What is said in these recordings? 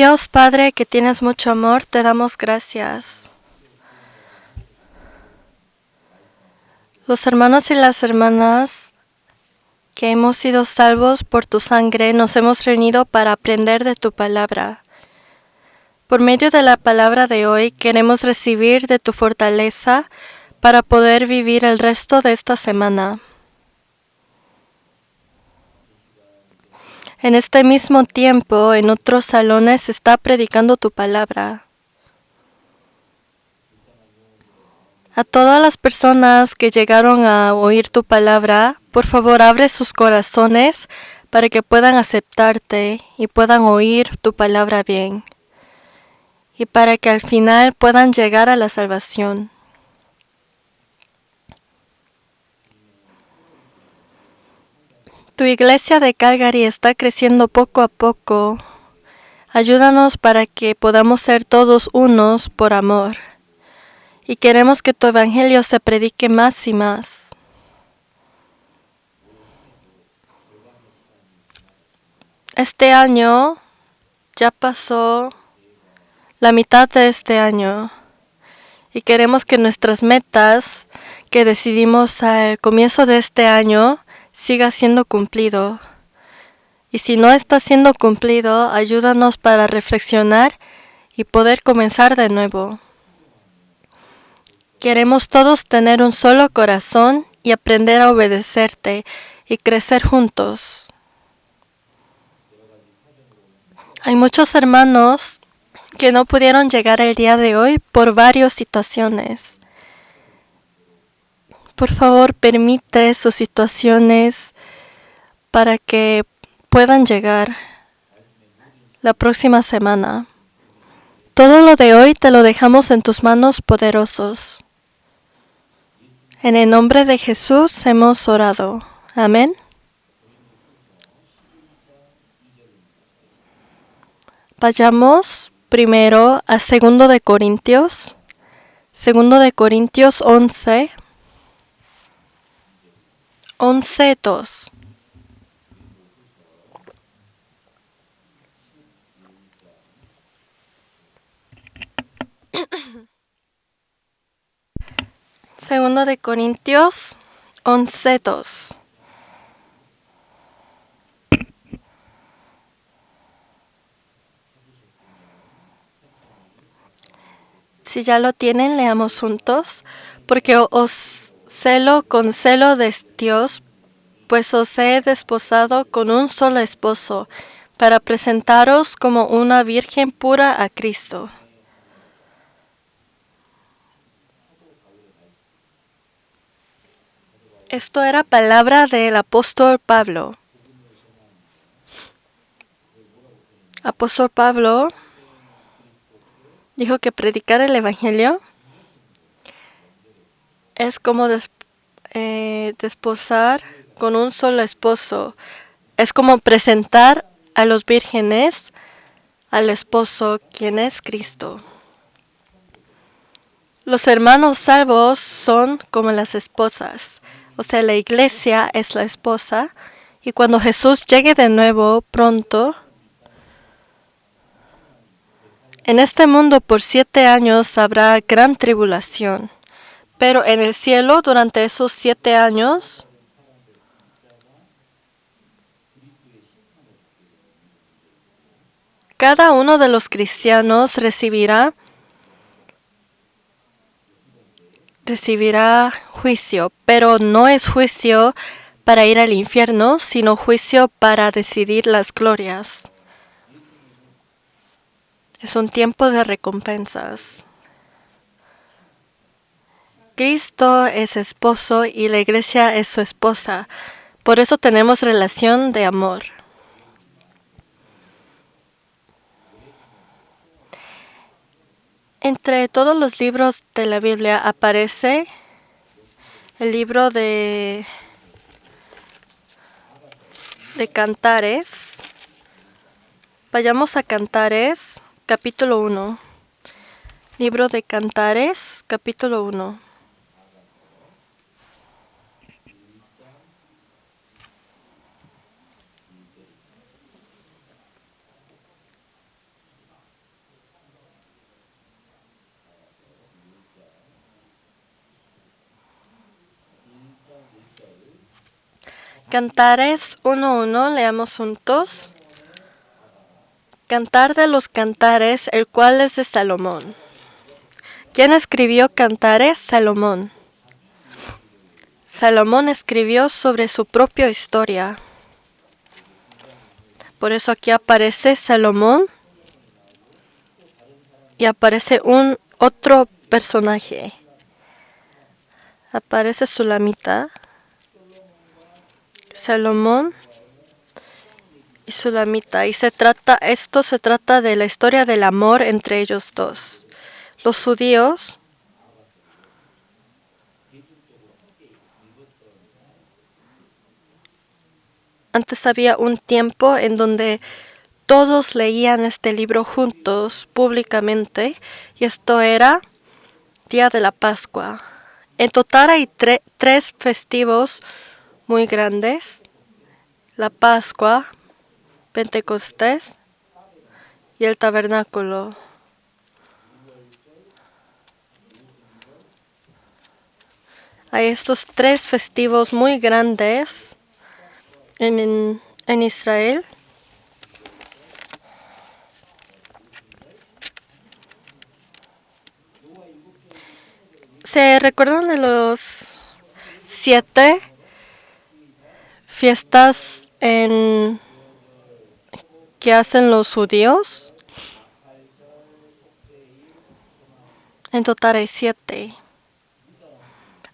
Dios Padre, que tienes mucho amor, te damos gracias. Los hermanos y las hermanas que hemos sido salvos por tu sangre, nos hemos reunido para aprender de tu palabra. Por medio de la palabra de hoy, queremos recibir de tu fortaleza para poder vivir el resto de esta semana. En este mismo tiempo, en otros salones se está predicando tu palabra. A todas las personas que llegaron a oír tu palabra, por favor abre sus corazones para que puedan aceptarte y puedan oír tu palabra bien. Y para que al final puedan llegar a la salvación. Tu iglesia de Calgary está creciendo poco a poco. Ayúdanos para que podamos ser todos unos por amor. Y queremos que tu evangelio se predique más y más. Este año ya pasó la mitad de este año. Y queremos que nuestras metas que decidimos al comienzo de este año siga siendo cumplido. Y si no está siendo cumplido, ayúdanos para reflexionar y poder comenzar de nuevo. Queremos todos tener un solo corazón y aprender a obedecerte y crecer juntos. Hay muchos hermanos que no pudieron llegar el día de hoy por varias situaciones. Por favor, permite sus situaciones para que puedan llegar la próxima semana. Todo lo de hoy te lo dejamos en tus manos poderosos. En el nombre de Jesús hemos orado. Amén. Vayamos primero a 2 de Corintios. 2 de Corintios 11. 11:2. Segundo de Corintios 11:2. Si ya lo tienen, leamos juntos. Porque os celo con celo de Dios, pues os he desposado con un solo esposo, para presentaros como una virgen pura a Cristo. Esto era palabra del apóstol Pablo. Apóstol Pablo dijo que predicar el Evangelio es como desposar con un solo esposo. Es como presentar a los vírgenes al esposo, quien es Cristo. Los hermanos salvos son como las esposas. O sea, la iglesia es la esposa. Y cuando Jesús llegue de nuevo pronto, en este mundo por 7 años habrá gran tribulación. Pero en el cielo, durante esos 7 años, cada uno de los cristianos recibirá juicio, pero no es juicio para ir al infierno, sino juicio para decidir las glorias. Es un tiempo de recompensas. Cristo es esposo y la iglesia es su esposa. Por eso tenemos relación de amor. Entre todos los libros de la Biblia aparece el libro de Cantares. Vayamos a Cantares, capítulo 1. Libro de Cantares, capítulo 1. Cantares 1:1, leamos juntos. Cantar de los Cantares, el cual es de Salomón. ¿Quién escribió Cantares? Salomón. Salomón escribió sobre su propia historia. Por eso aquí aparece Salomón y aparece un otro personaje. Aparece Sulamita, Salomón y Sulamita. Y esto se trata de la historia del amor entre ellos dos. Los judíos antes había un tiempo en donde todos leían este libro juntos, públicamente, y esto era Día de la Pascua. En total hay tres festivos muy grandes: la Pascua, Pentecostés y el Tabernáculo. Hay estos tres festivos muy grandes en Israel. ¿Se recuerdan de los 7 fiestas que hacen los judíos? En total hay 7.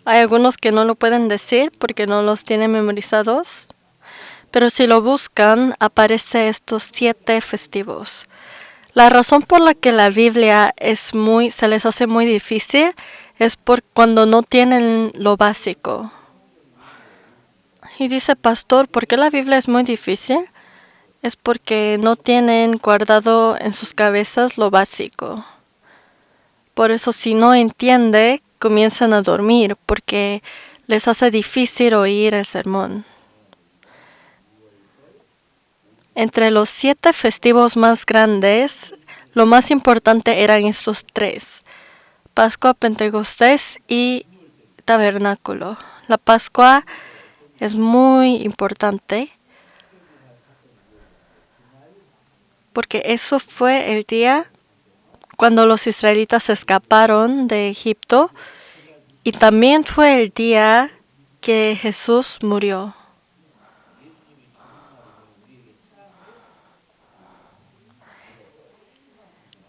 Hay algunos que no lo pueden decir porque no los tienen memorizados, pero si lo buscan, aparece estos 7 festivos. La razón por la que la Biblia se les hace muy difícil es por cuando no tienen lo básico. Y dice, pastor, ¿por qué la Biblia es muy difícil? Es porque no tienen guardado en sus cabezas lo básico. Por eso si no entiende, comienzan a dormir porque les hace difícil oír el sermón. Entre los 7 festivos más grandes, lo más importante eran estos 3: Pascua, Pentecostés y Tabernáculo. La Pascua es muy importante porque eso fue el día cuando los israelitas escaparon de Egipto y también fue el día que Jesús murió.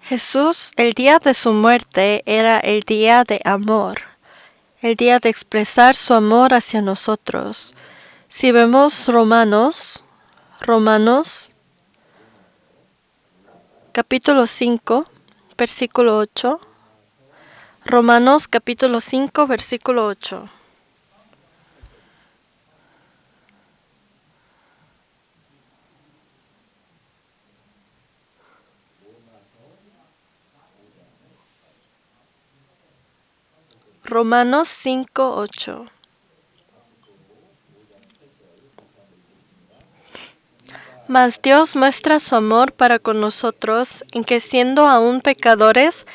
Jesús, el día de su muerte, era el día de amor, el día de expresar su amor hacia nosotros. Si vemos Romanos capítulo 5, versículo 8. Romanos capítulo 5, versículo 8. Romanos 5, 8. Mas Dios muestra su amor para con nosotros en que siendo aún pecadores,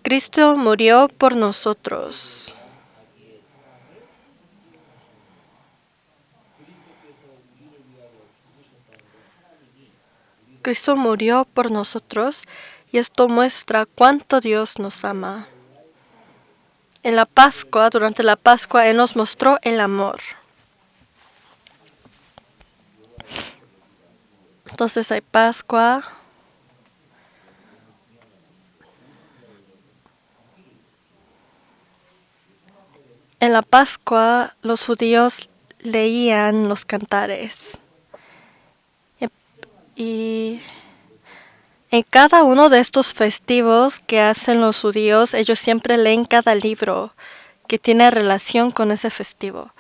Cristo murió por nosotros. Cristo murió por nosotros y esto muestra cuánto Dios nos ama. En la Pascua, durante la Pascua, Él nos mostró el amor. Entonces hay Pascua. En la Pascua los judíos leían los cantares. Y en cada uno de estos festivos que hacen los judíos, ellos siempre leen cada libro que tiene relación con ese festivo.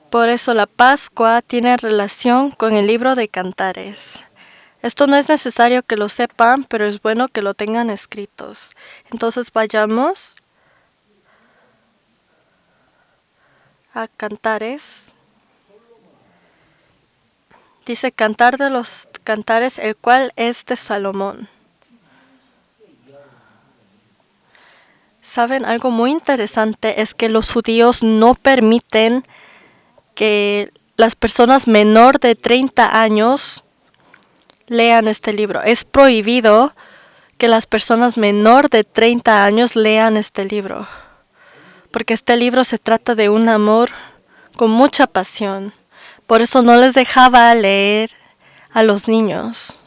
Por eso la Pascua tiene relación con el libro de Cantares. Esto no es necesario que lo sepan, pero es bueno que lo tengan escritos. Entonces vayamos a Cantares. Dice Cantar de los Cantares, el cual es de Salomón. Saben, algo muy interesante es que los judíos no permiten que las personas menor de 30 años lean este libro. Es prohibido que las personas menor de 30 años lean este libro, porque este libro se trata de un amor con mucha pasión. Por eso no les dejaba leer a los niños.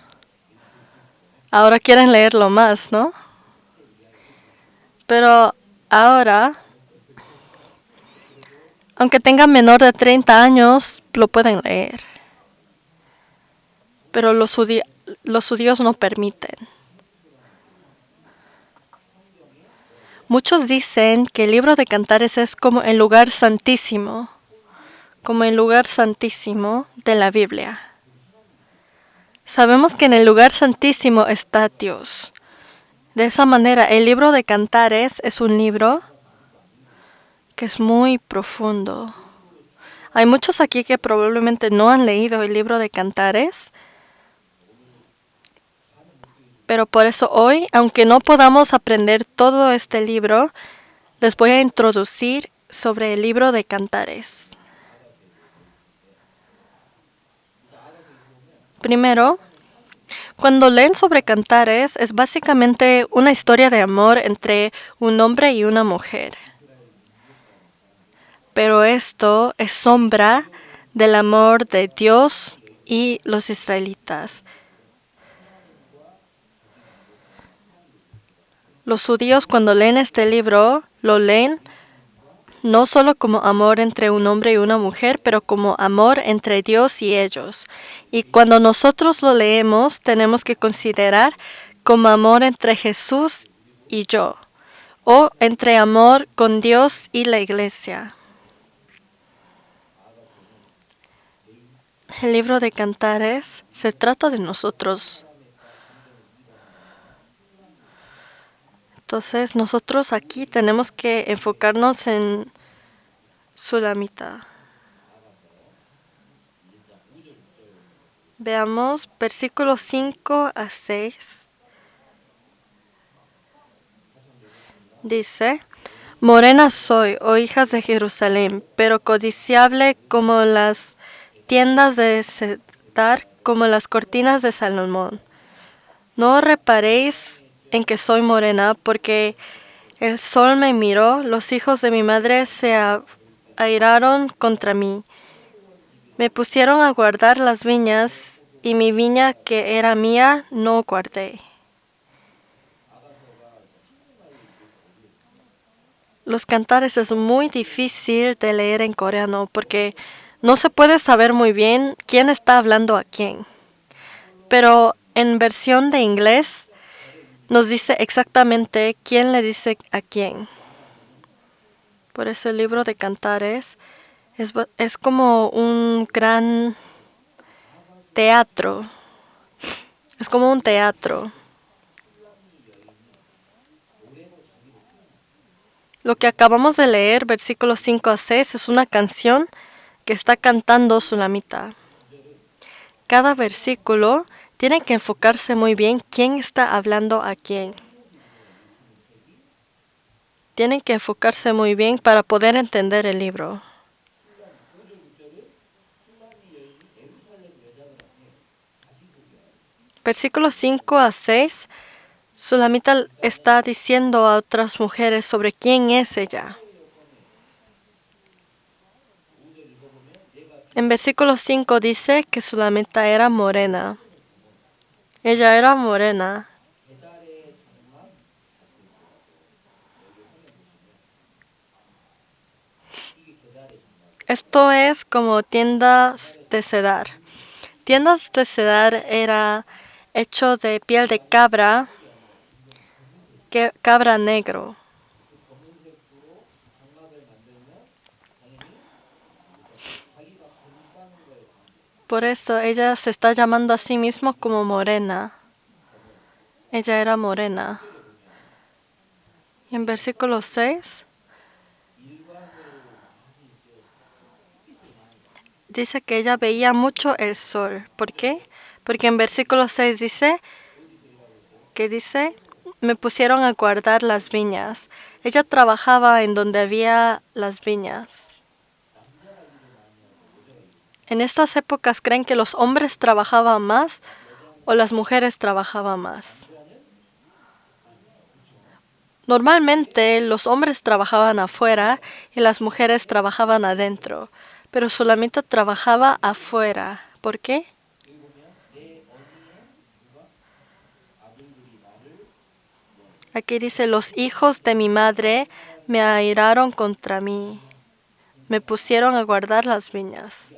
Ahora quieren leerlo más, ¿no? Pero ahora, aunque tengan menor de 30 años, lo pueden leer. Pero los judíos no permiten. Muchos dicen que el libro de Cantares es como el lugar santísimo, de la Biblia. Sabemos que en el lugar santísimo está Dios. De esa manera, el libro de Cantares es un libro que es muy profundo. Hay muchos aquí que probablemente no han leído el libro de Cantares, pero por eso hoy, aunque no podamos aprender todo este libro, les voy a introducir sobre el libro de Cantares. Primero, cuando leen sobre Cantares, es básicamente una historia de amor entre un hombre y una mujer. Pero esto es sombra del amor de Dios y los israelitas. Los judíos cuando leen este libro, lo leen no solo como amor entre un hombre y una mujer, pero como amor entre Dios y ellos. Y cuando nosotros lo leemos, tenemos que considerar como amor entre Jesús y yo, o entre amor con Dios y la iglesia. El libro de Cantares se trata de nosotros. Entonces nosotros aquí tenemos que enfocarnos en Sulamita. Veamos versículos 5 a 6. Dice: Morena soy, oh hijas de Jerusalén, pero codiciable como las tiendas de Cedar, como las cortinas de Salomón. No reparéis en que soy morena, porque el sol me miró, los hijos de mi madre se airaron contra mí. Me pusieron a guardar las viñas, y mi viña que era mía no guardé. Los cantares es muy difícil de leer en coreano porque no se puede saber muy bien quién está hablando a quién. Pero en versión de inglés nos dice exactamente quién le dice a quién. Por eso el libro de Cantares es como un gran teatro. Es como un teatro. Lo que acabamos de leer, versículos 5 a 6, es una canción que está cantando Sulamita. Cada versículo tiene que enfocarse muy bien quién está hablando a quién. Tienen que enfocarse muy bien para poder entender el libro. Versículos 5 a 6, Sulamita está diciendo a otras mujeres sobre quién es ella. En versículo 5 dice que Sulamita era morena. Ella era morena. Esto es como tiendas de Cedar. Tiendas de Cedar era hecho de piel de cabra negro. Por eso ella se está llamando a sí misma como morena. Ella era morena. Y en versículo 6 dice que ella veía mucho el sol. ¿Por qué? Porque en versículo 6 dice, me pusieron a guardar las viñas. Ella trabajaba en donde había las viñas. En estas épocas, ¿creen que los hombres trabajaban más o las mujeres trabajaban más? Normalmente los hombres trabajaban afuera y las mujeres trabajaban adentro, pero Sulamita trabajaba afuera. ¿Por qué? Aquí dice, los hijos de mi madre me airaron contra mí, me pusieron a guardar las viñas.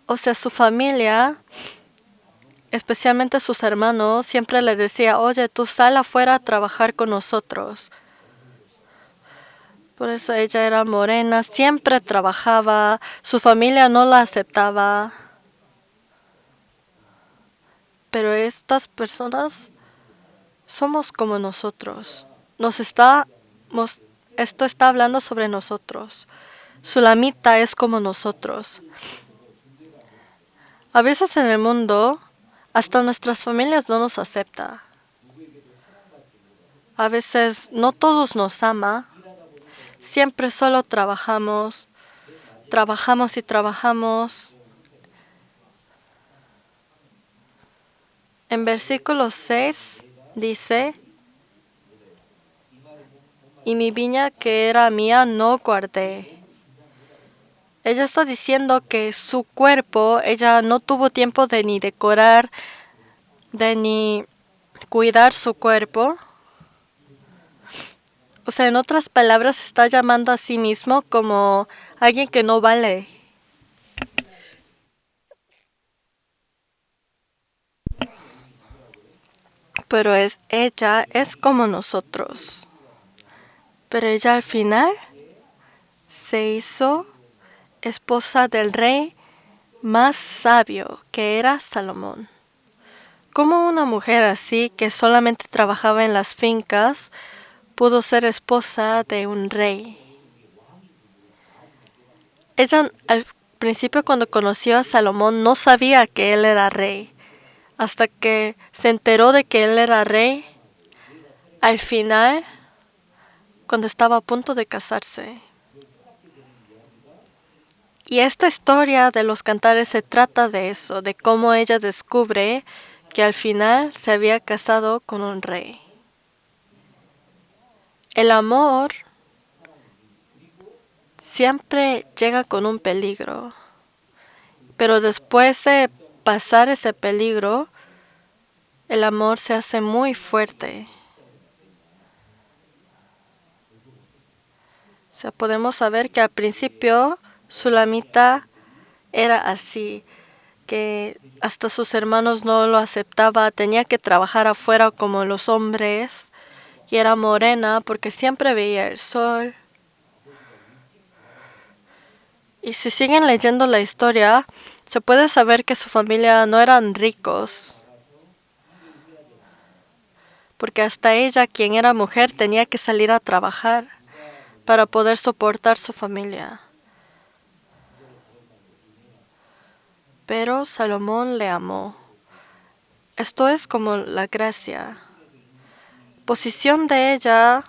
O sea, su familia, especialmente sus hermanos, siempre le decía, oye, tú sal afuera a trabajar con nosotros. Por eso ella era morena, siempre trabajaba, su familia no la aceptaba. Pero estas personas somos como nosotros. Esto está hablando sobre nosotros. Sulamita es como nosotros. A veces en el mundo, hasta nuestras familias no nos aceptan. A veces no todos nos aman. Siempre solo trabajamos y trabajamos. En versículo 6 dice, y mi viña que era mía no guardé. Ella está diciendo que su cuerpo, ella no tuvo tiempo de ni decorar, de ni cuidar su cuerpo. O sea, en otras palabras, se está llamando a sí mismo como alguien que no vale. Pero ella es como nosotros. Pero ella al final se hizo esposa del rey más sabio, que era Salomón. ¿Cómo una mujer así, que solamente trabajaba en las fincas, pudo ser esposa de un rey? Ella al principio, cuando conoció a Salomón, no sabía que él era rey. Hasta que se enteró de que él era rey, al final, cuando estaba a punto de casarse. Y esta historia de los cantares se trata de eso, de cómo ella descubre que al final se había casado con un rey. El amor siempre llega con un peligro, pero después de pasar ese peligro, el amor se hace muy fuerte. O sea, podemos saber que al principio Sulamita era así, que hasta sus hermanos no lo aceptaban, tenía que trabajar afuera como los hombres, y era morena porque siempre veía el sol. Y si siguen leyendo la historia, se puede saber que su familia no eran ricos, porque hasta ella, quien era mujer, tenía que salir a trabajar para poder soportar su familia. Pero Salomón le amó. Esto es como la gracia. Posición de ella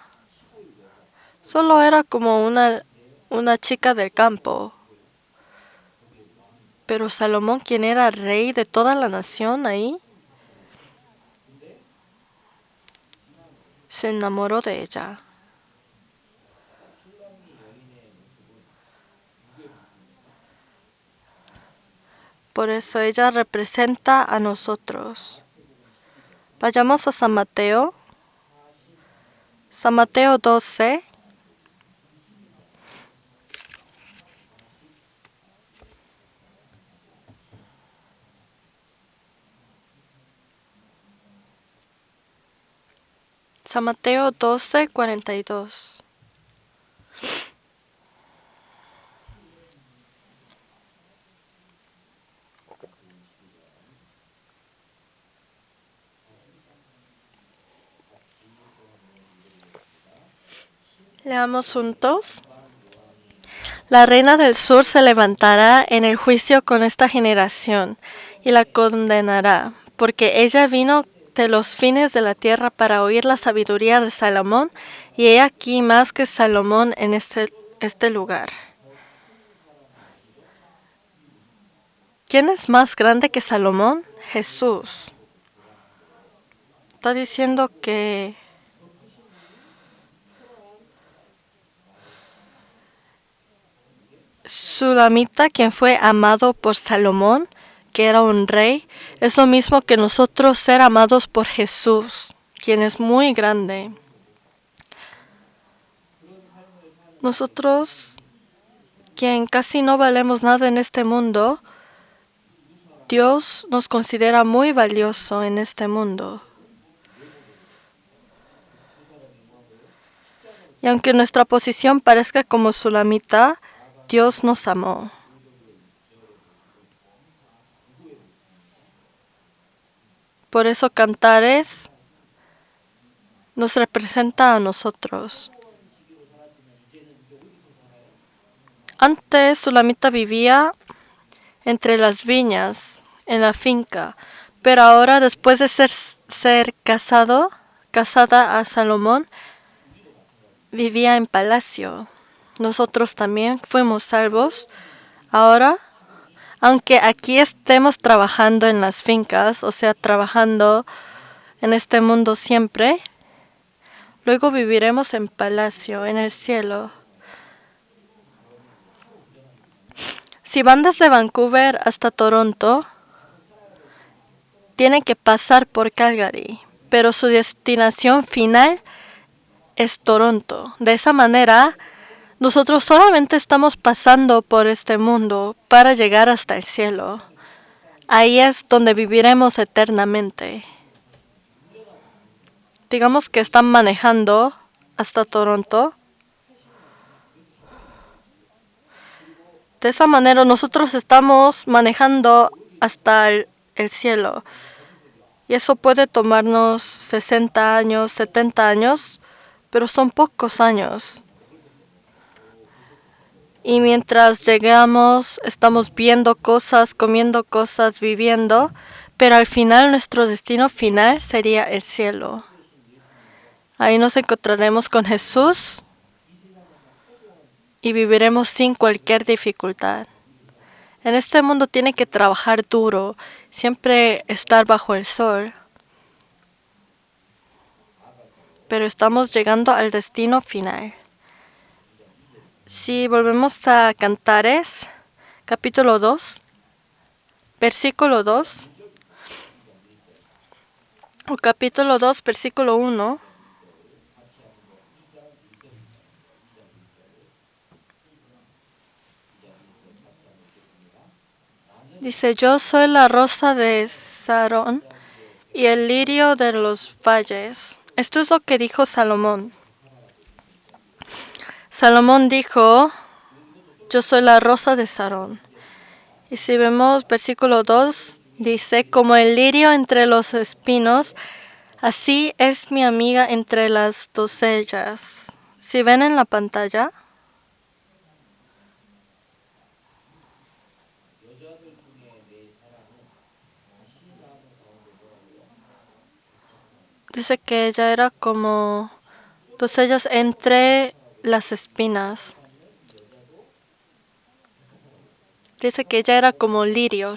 solo era como una chica del campo. Pero Salomón, quien era rey de toda la nación ahí, se enamoró de ella. Por eso ella representa a nosotros. Vayamos a San Mateo. San Mateo 12. San Mateo 12, 42. Leamos juntos. La reina del sur se levantará en el juicio con esta generación y la condenará, porque ella vino de los fines de la tierra para oír la sabiduría de Salomón, y he aquí más que Salomón en este lugar. ¿Quién es más grande que Salomón? Jesús. Está diciendo que Sulamita, quien fue amado por Salomón, que era un rey, es lo mismo que nosotros ser amados por Jesús, quien es muy grande. Nosotros, quien casi no valemos nada en este mundo, Dios nos considera muy valioso en este mundo. Y aunque nuestra posición parezca como Sulamita, Dios nos amó. Por eso Cantares nos representa a nosotros. Antes Sulamita vivía entre las viñas, en la finca, pero ahora después de ser casada a Salomón, vivía en palacio. Nosotros también fuimos salvos. Ahora, aunque aquí estemos trabajando en las fincas, o sea, trabajando en este mundo siempre, luego viviremos en palacio, en el cielo. Si van desde Vancouver hasta Toronto, tienen que pasar por Calgary, pero su destinación final es Toronto. De esa manera, nosotros solamente estamos pasando por este mundo para llegar hasta el cielo. Ahí es donde viviremos eternamente. Digamos que están manejando hasta Toronto. De esa manera nosotros estamos manejando hasta el cielo. Y eso puede tomarnos 60 años, 70 años, pero son pocos años. Y mientras llegamos, estamos viendo cosas, comiendo cosas, viviendo, pero al final nuestro destino final sería el cielo. Ahí nos encontraremos con Jesús y viviremos sin cualquier dificultad. En este mundo tiene que trabajar duro, siempre estar bajo el sol, pero estamos llegando al destino final. Si volvemos a Cantares, capítulo 2, versículo 2, o capítulo 2, versículo 1, dice: yo soy la rosa de Sarón y el lirio de los valles. Esto es lo que dijo Salomón. Salomón dijo: yo soy la rosa de Sarón. Y si vemos versículo 2, dice: como el lirio entre los espinos, así es mi amiga entre las doncellas. Si ven en la pantalla, dice que ella era como doncellas entre las espinas. Dice que ella era como lirio.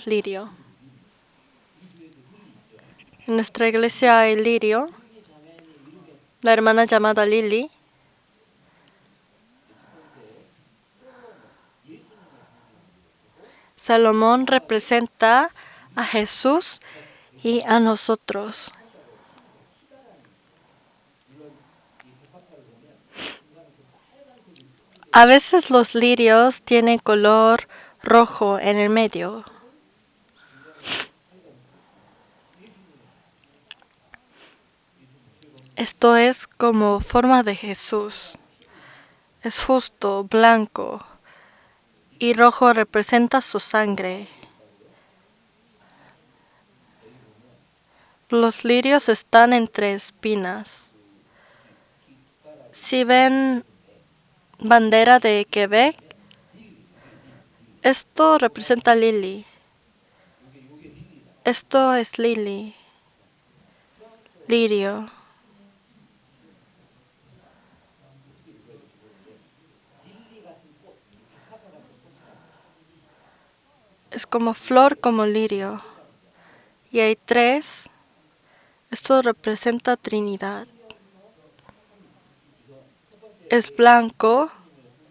En nuestra iglesia hay lirio, la hermana llamada Lily. Salomón representa a Jesús y a nosotros. A veces los lirios tienen color rojo en el medio. Esto es como forma de Jesús. Es justo, blanco, y rojo representa su sangre. Los lirios están entre espinas. Si ven bandera de Quebec, esto representa Lily. Esto es lirio. Es como flor, como lirio. Y hay 3. Esto representa Trinidad. Es blanco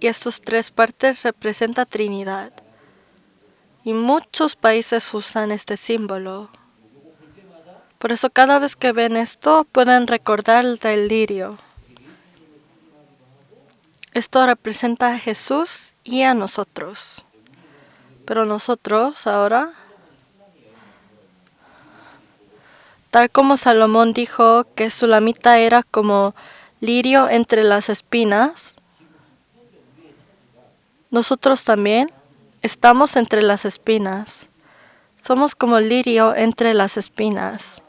y estos 3 partes representan Trinidad. Y muchos países usan este símbolo. Por eso cada vez que ven esto pueden recordar del lirio. Esto representa a Jesús y a nosotros. Pero nosotros ahora, tal como Salomón dijo que Sulamita era como lirio entre las espinas, nosotros también estamos entre las espinas. Somos como lirio entre las espinas.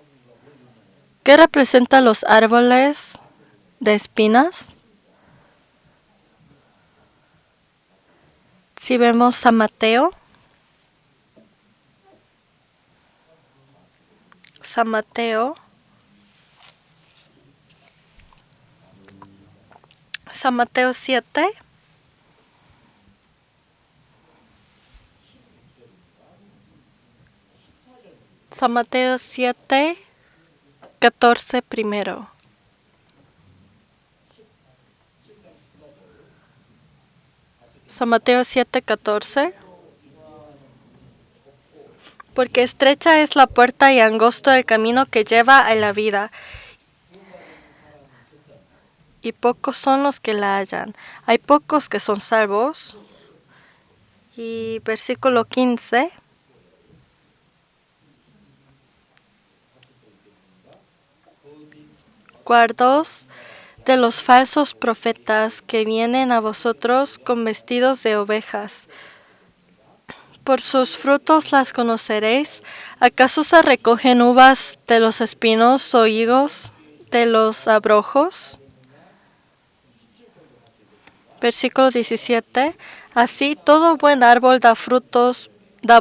¿Qué representan los árboles de espinas? Si vemos San Mateo, San Mateo 7. San Mateo 7, 14 primero. San Mateo 7, 14. Porque estrecha es la puerta y angosto el camino que lleva a la vida, y pocos son los que la hallan. Hay pocos que son salvos. Y versículo 15. Guardaos de los falsos profetas que vienen a vosotros con vestidos de ovejas. Por sus frutos las conoceréis. ¿Acaso se recogen uvas de los espinos o higos de los abrojos? Versículo 17. Así todo buen árbol da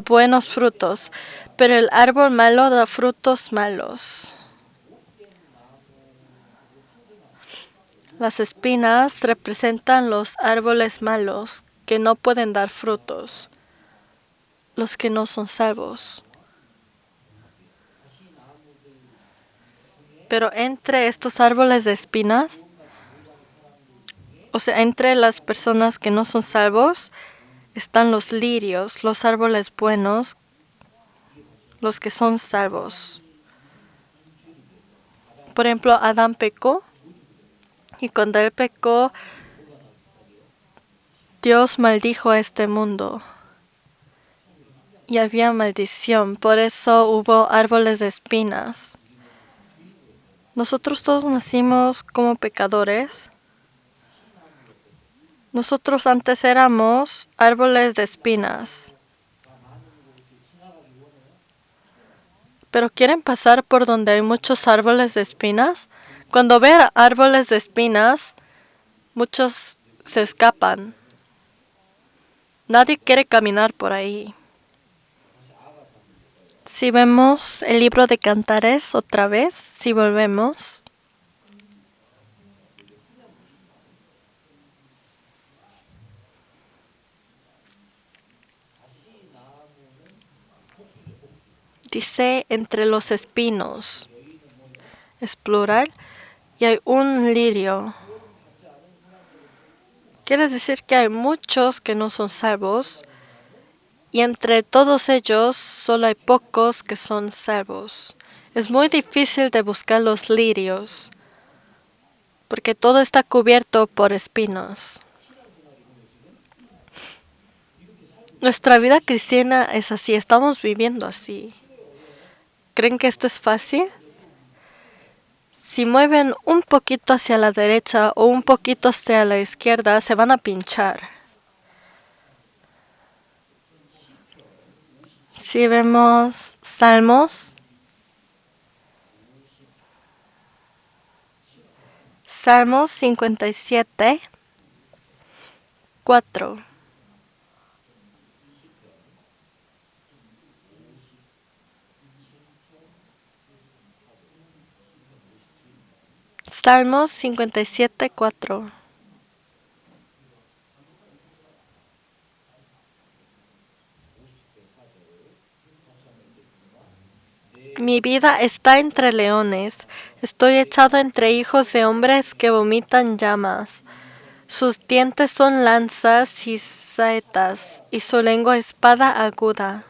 buenos frutos, pero el árbol malo da frutos malos. Las espinas representan los árboles malos que no pueden dar frutos, los que no son salvos. Pero entre estos árboles de espinas, o sea, entre las personas que no son salvos, están los lirios, los árboles buenos, los que son salvos. Por ejemplo, Adán pecó, y cuando él pecó, Dios maldijo a este mundo. Y había maldición, por eso hubo árboles de espinas. Nosotros todos nacimos como pecadores. Nosotros antes éramos árboles de espinas. Pero ¿quieren pasar por donde hay muchos árboles de espinas? Cuando ven árboles de espinas, muchos se escapan. Nadie quiere caminar por ahí. Si vemos el libro de Cantares otra vez, si volvemos. Dice entre los espinos. Es plural. Y hay un lirio. Quiere decir que hay muchos que no son salvos. Y entre todos ellos solo hay pocos que son salvos. Es muy difícil de buscar los lirios, porque todo está cubierto por espinos. Nuestra vida cristiana es así, estamos viviendo así. ¿Creen que esto es fácil? Si mueven un poquito hacia la derecha o un poquito hacia la izquierda, se van a pinchar. Si vemos Salmos 57, 4. Salmos 57:4. Mi vida está entre leones, estoy echado entre hijos de hombres que vomitan llamas. Sus dientes son lanzas y saetas, y su lengua espada aguda.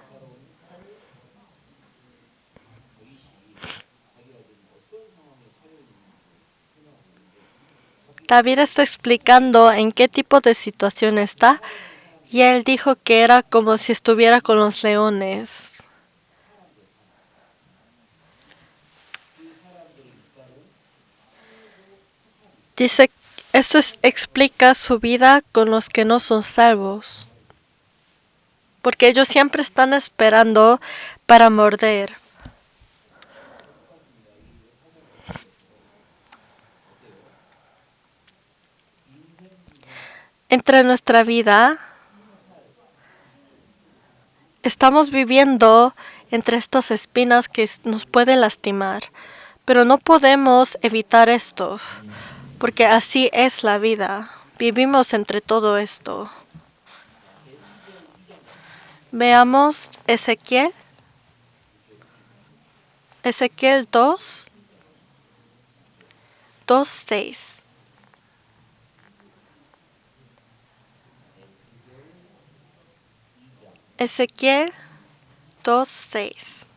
David está explicando en qué tipo de situación está, y él dijo que era como si estuviera con los leones. Dice, explica su vida con los que no son salvos, porque ellos siempre están esperando para morder. Entre nuestra vida, estamos viviendo entre estas espinas que nos pueden lastimar, pero no podemos evitar esto, porque así es la vida. Vivimos entre todo esto. Veamos Ezequiel 2:6. Ezequiel 2:6.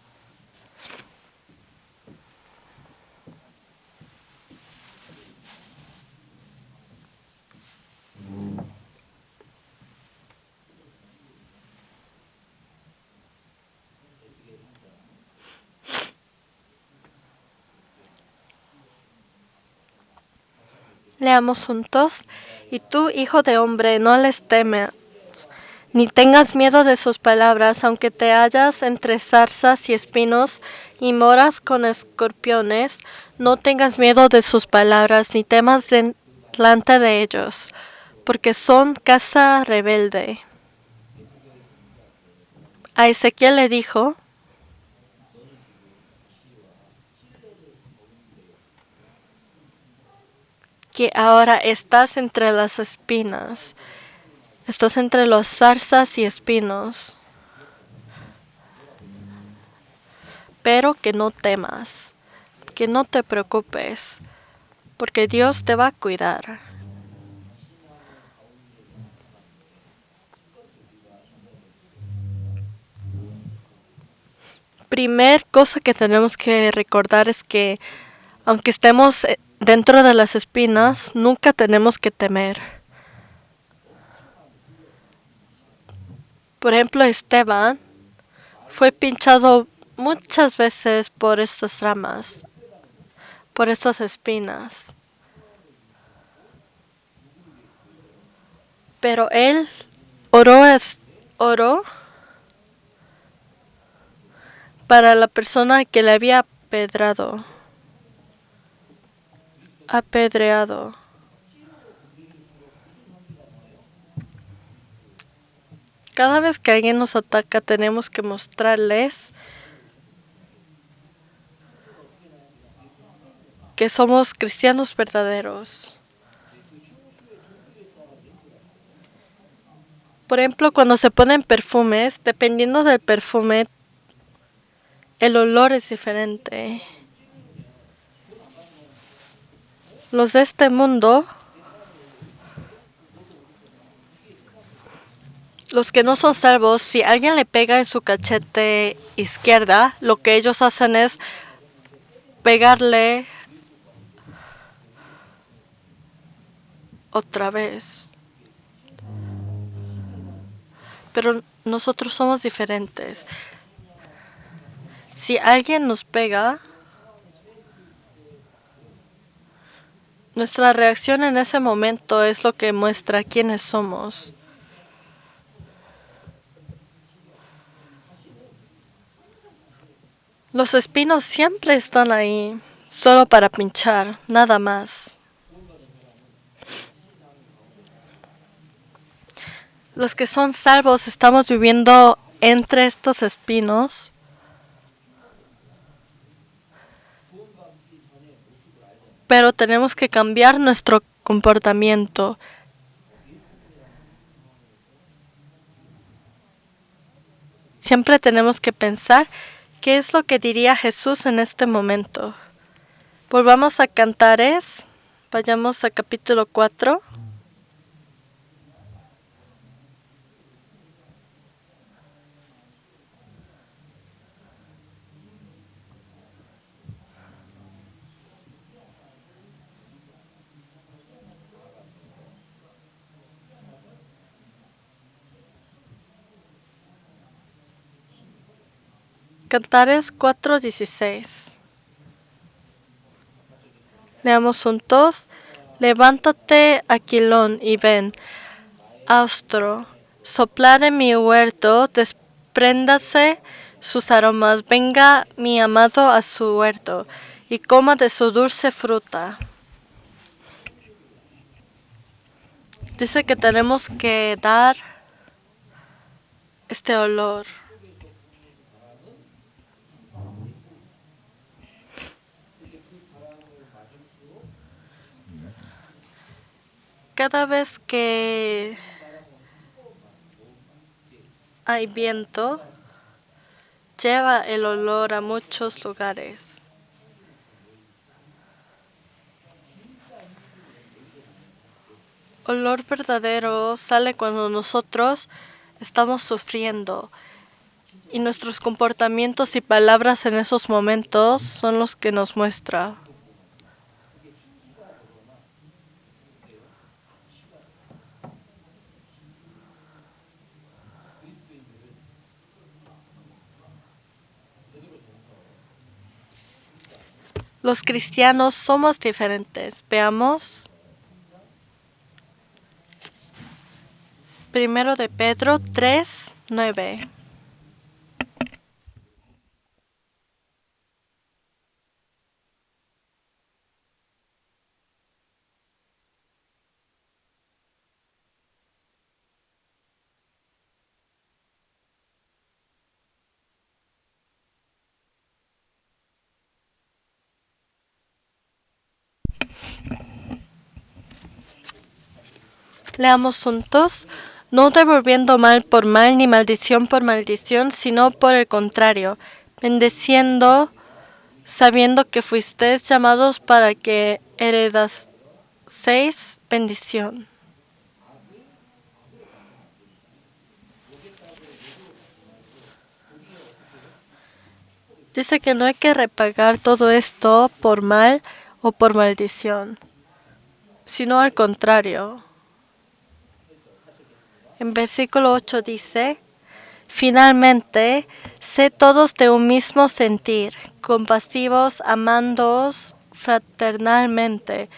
Leamos juntos. Y tú, hijo de hombre, no les temas, ni tengas miedo de sus palabras, aunque te hallas entre zarzas y espinos y moras con escorpiones, no tengas miedo de sus palabras, ni temas delante de ellos, porque son casa rebelde. A Ezequiel le dijo que ahora estás entre las espinas, estás entre las zarzas y espinos, pero que no temas, que no te preocupes, porque Dios te va a cuidar. Primer cosa que tenemos que recordar es que aunque estemos dentro de las espinas, nunca tenemos que temer. Por ejemplo, Esteban fue pinchado muchas veces por estas ramas, por estas espinas. Pero él oró para la persona que le había apedreado. Cada vez que alguien nos ataca tenemos que mostrarles que somos cristianos verdaderos. Por ejemplo, cuando se ponen perfumes, dependiendo del perfume, el olor es diferente. Los de este mundo, los que no son salvos, si alguien le pega en su cachete izquierda, lo que ellos hacen es pegarle otra vez. Pero nosotros somos diferentes. Si alguien nos pega, nuestra reacción en ese momento es lo que muestra quiénes somos. Los espinos siempre están ahí, solo para pinchar, nada más. Los que son salvos estamos viviendo entre estos espinos. pero tenemos que cambiar nuestro comportamiento. Siempre tenemos que pensar qué es lo que diría Jesús en este momento. Volvamos a Cantares, vayamos a capítulo 4. Cantares 4:16. Leamos juntos. Levántate, Aquilón, y ven, Austro, soplad en mi huerto, despréndase sus aromas, venga mi amado a su huerto, y coma de su dulce fruta. Dice que tenemos que dar este olor. Cada vez que hay viento, lleva el olor a muchos lugares. Olor verdadero sale cuando nosotros estamos sufriendo y nuestros comportamientos y palabras en esos momentos son los que nos muestra. Los cristianos somos diferentes. Veamos. Primero de Pedro 3:9. Leamos juntos. No devolviendo mal por mal ni maldición por maldición, sino por el contrario, bendeciendo, sabiendo que fuisteis llamados para que heredaseis bendición. Dice que no hay que repagar todo esto por mal o por maldición, sino al contrario. En versículo 8 dice, finalmente, sé todos de un mismo sentir, compasivos, amándoos fraternalmente,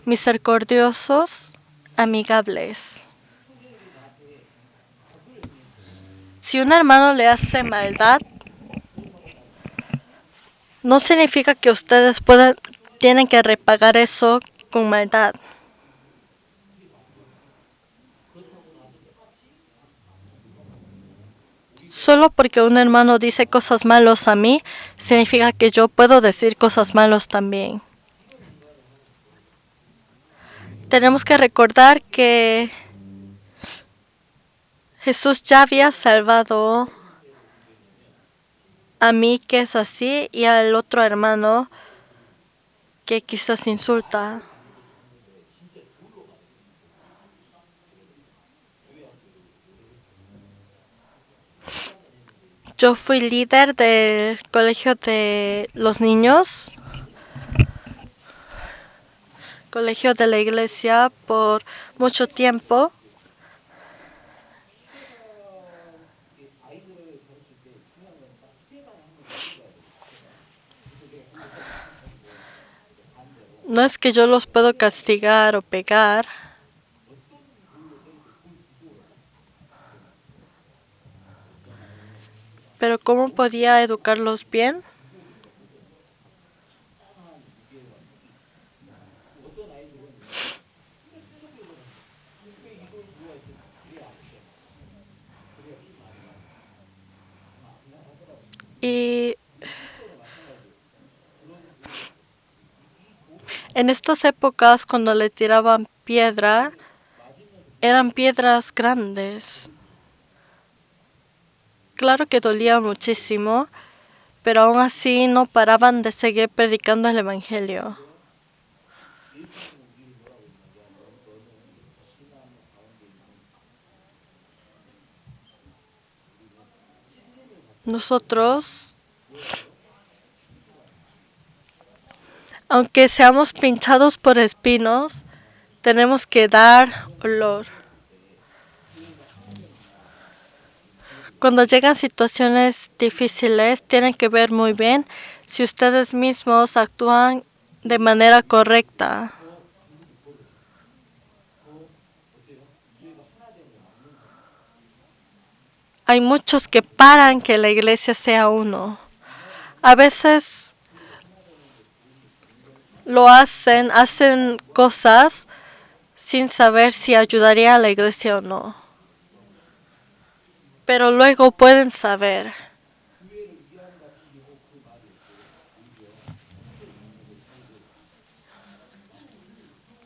misericordiosos, amigables. Si un hermano le hace maldad, no significa que ustedes tienen que repagar eso con maldad. Solo porque un hermano dice cosas malas a mí, significa que yo puedo decir cosas malas también. Tenemos que recordar que Jesús ya había salvado a mí, que es así, y al otro hermano que quizás insulta. Yo fui líder del colegio de los niños, colegio de la iglesia, por mucho tiempo. No es que yo los puedo castigar o pegar, pero ¿cómo podía educarlos bien? Y En estas épocas, cuando le tiraban piedra, eran piedras grandes. Claro que dolía muchísimo, pero aún así no paraban de seguir predicando el Evangelio. Nosotros, aunque seamos pinchados por espinos, tenemos que dar olor. Cuando llegan situaciones difíciles, tienen que ver muy bien si ustedes mismos actúan de manera correcta. Hay muchos que paran que la iglesia sea uno. A veces lo hacen cosas sin saber si ayudaría a la iglesia o no. Pero luego pueden saber.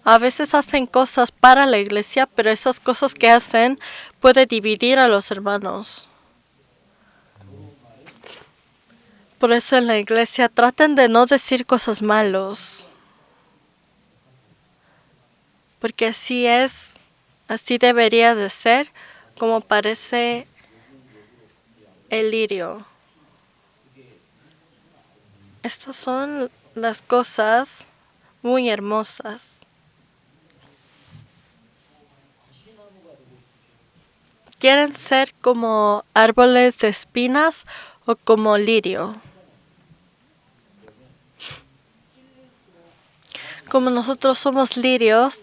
A veces hacen cosas para la iglesia, pero esas cosas que hacen puede dividir a los hermanos. Por eso en la iglesia traten de no decir cosas malos. Porque así debería de ser, como parece el lirio. Estas son las cosas muy hermosas. ¿Quieren ser como árboles de espinas o como lirio? Como nosotros somos lirios,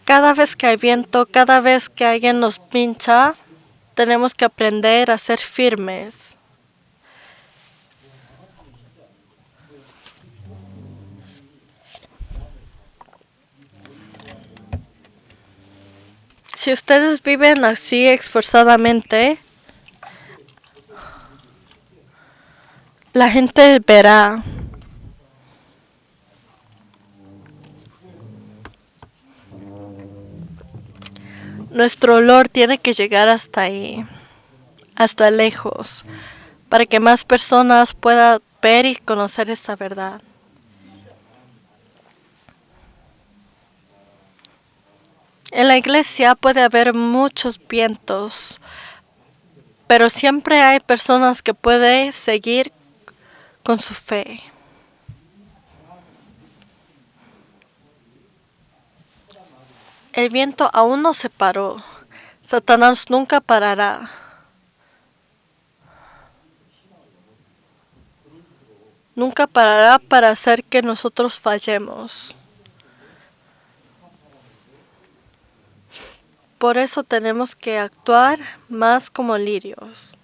cada vez que hay viento, cada vez que alguien nos pincha, tenemos que aprender a ser firmes. Si ustedes viven así esforzadamente, la gente verá. Nuestro olor tiene que llegar hasta ahí, hasta lejos, para que más personas puedan ver y conocer esta verdad. En la iglesia puede haber muchos vientos, pero siempre hay personas que pueden seguir con su fe. El viento aún no se paró. Satanás nunca parará. Nunca parará para hacer que nosotros fallemos. Por eso tenemos que actuar más como lirios.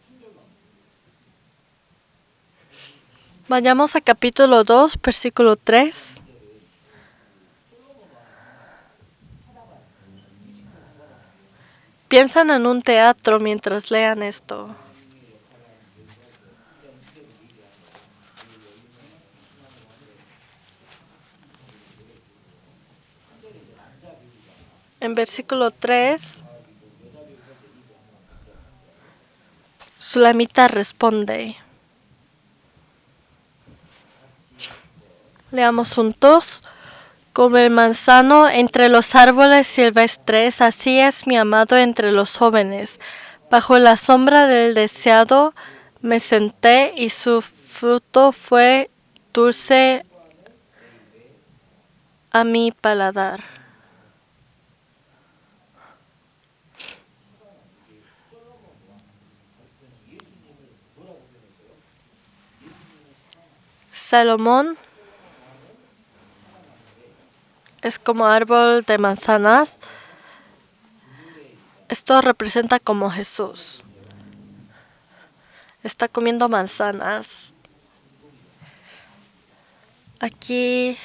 Vayamos a capítulo 2, versículo 3. Piensan en un teatro mientras lean esto. En versículo 3, Sulamita responde. Leamos juntos. Como el manzano entre los árboles silvestres, así es mi amado entre los jóvenes. Bajo la sombra del deseado me senté y su fruto fue dulce a mi paladar. Salomón es como árbol de manzanas. Esto representa como Jesús. Está comiendo manzanas. Aquí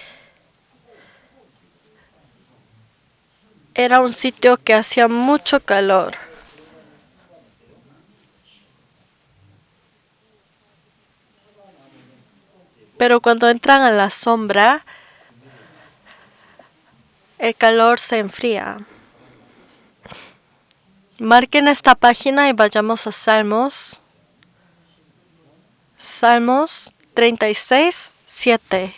era un sitio que hacía mucho calor. Pero cuando entran a la sombra, el calor se enfría. Marquen esta página y vayamos a Salmos. Salmos 36, 7.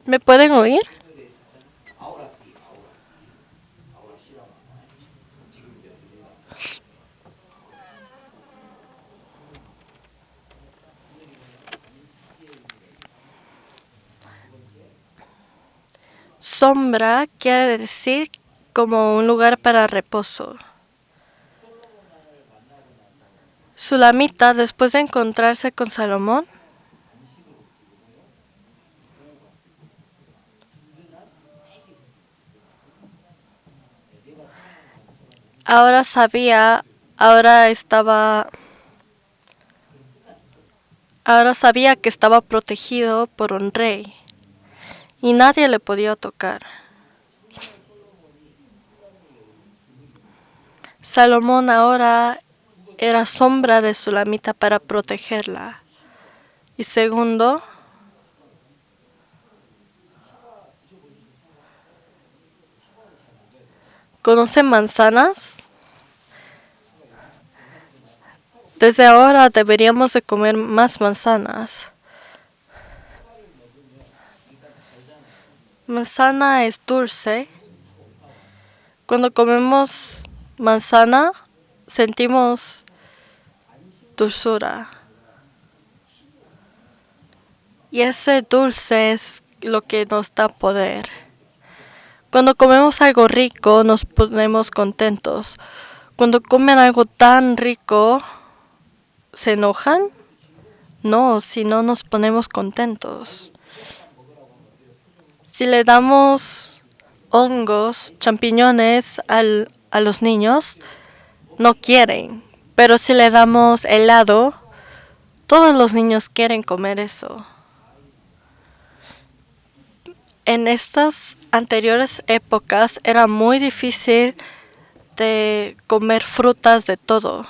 ¿Me pueden oír? Sombra quiere decir como un lugar para reposo. Sulamita, después de encontrarse con Salomón, ahora sabía, ahora sabía que estaba protegido por un rey y nadie le podía tocar. Salomón ahora era sombra de Sulamita para protegerla. Y segundo, ¿conocen manzanas? Desde ahora deberíamos de comer más manzanas. Manzana es dulce. Cuando comemos manzana, sentimos dulzura. Y ese dulce es lo que nos da poder. Cuando comemos algo rico, nos ponemos contentos. Cuando comen algo tan rico, ¿se enojan? No, si no nos ponemos contentos. Si le damos hongos, champiñones a los niños, no quieren. Pero si le damos helado, todos los niños quieren comer eso. En estas anteriores épocas era muy difícil de comer frutas de todo.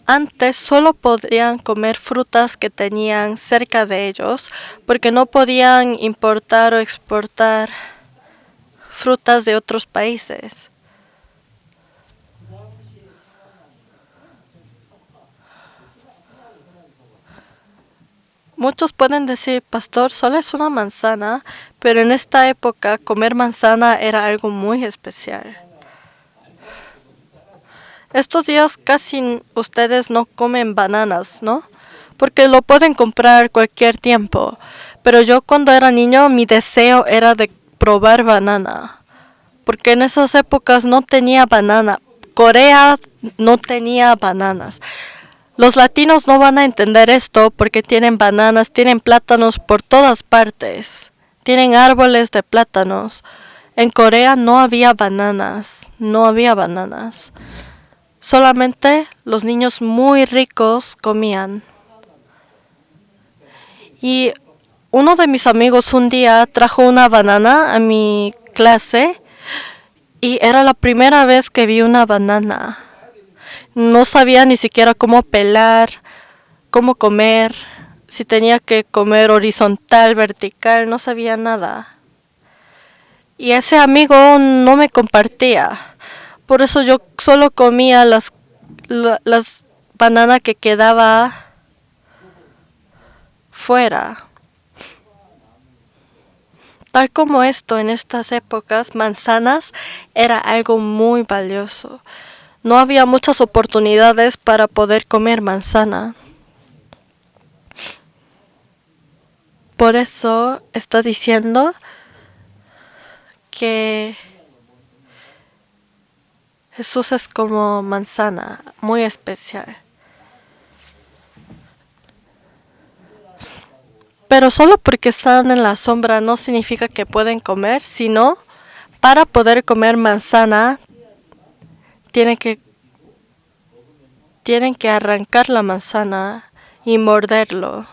Antes solo podían comer frutas que tenían cerca de ellos porque no podían importar o exportar frutas de otros países. Muchos pueden decir, pastor, solo es una manzana, pero en esta época comer manzana era algo muy especial. Estos días casi ustedes no comen bananas, ¿no? Porque lo pueden comprar cualquier tiempo. Pero yo cuando era niño mi deseo era de probar banana. Porque en esas épocas no tenía banana. Corea no tenía bananas. Los latinos no van a entender esto porque tienen bananas, tienen plátanos por todas partes. Tienen árboles de plátanos. En Corea no había bananas, no había bananas. Solamente los niños muy ricos comían. Y uno de mis amigos un día trajo una banana a mi clase y era la primera vez que vi una banana. No sabía ni siquiera cómo pelar, cómo comer, si tenía que comer horizontal, vertical, no sabía nada. Y ese amigo no me compartía. Por eso yo solo comía las bananas que quedaba fuera. Tal como esto, en estas épocas, manzanas era algo muy valioso. No había muchas oportunidades para poder comer manzana. Por eso está diciendo que Jesús es como manzana, muy especial. Pero solo porque están en la sombra no significa que pueden comer, sino para poder comer manzana tienen que arrancar la manzana y morderlo.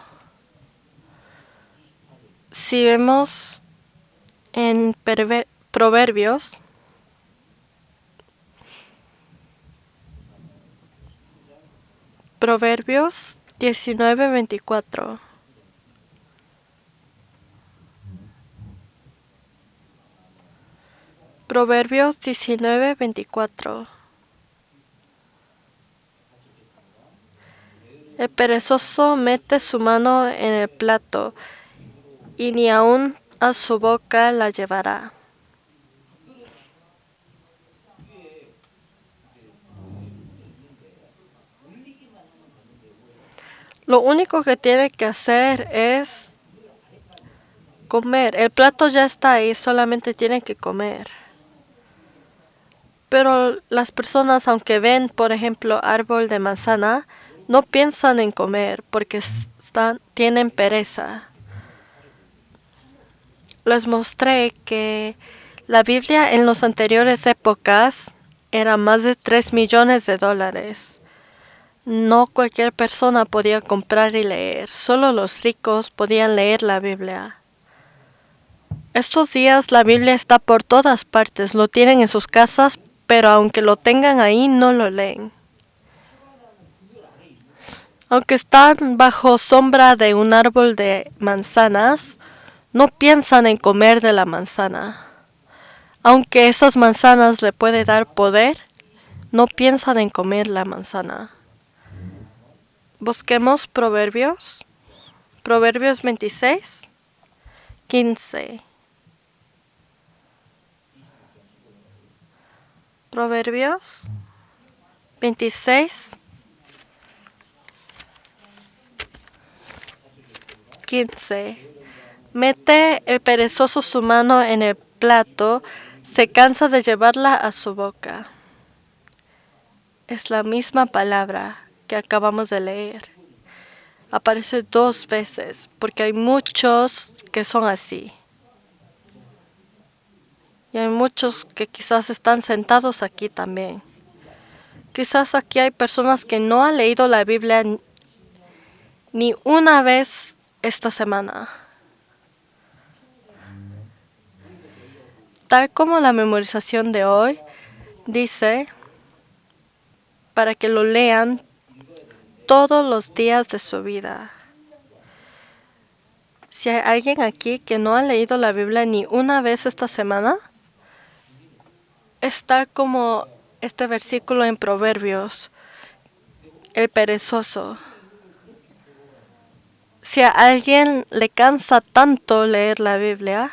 Si vemos en Proverbios, Proverbios 19:24. Proverbios 19:24. El perezoso mete su mano en el plato y ni aun a su boca la llevará. Lo único que tiene que hacer es comer. El plato ya está ahí, solamente tiene que comer. Pero las personas, aunque ven, por ejemplo, árbol de manzana, no piensan en comer porque tienen pereza. Les mostré que la Biblia en las anteriores épocas era más de 3 millones de dólares. No cualquier persona podía comprar y leer, solo los ricos podían leer la Biblia. Estos días la Biblia está por todas partes, lo tienen en sus casas, pero aunque lo tengan ahí no lo leen. Aunque están bajo sombra de un árbol de manzanas, no piensan en comer de la manzana. Aunque esas manzanas le puede dar poder, no piensan en comer la manzana. Busquemos Proverbios. Proverbios 26:15. Proverbios 26:15. Mete el perezoso su mano en el plato, se cansa de llevarla a su boca. Es la misma palabra que acabamos de leer. Aparece 2 veces, porque hay muchos que son así. Y hay muchos que quizás están sentados aquí también. Quizás aquí hay personas que no han leído la Biblia ni una vez esta semana. Tal como la memorización de hoy dice, para que lo lean todos los días de su vida. Si hay alguien aquí que no ha leído la Biblia ni una vez esta semana, es tal como este versículo en Proverbios, el perezoso. Si a alguien le cansa tanto leer la Biblia,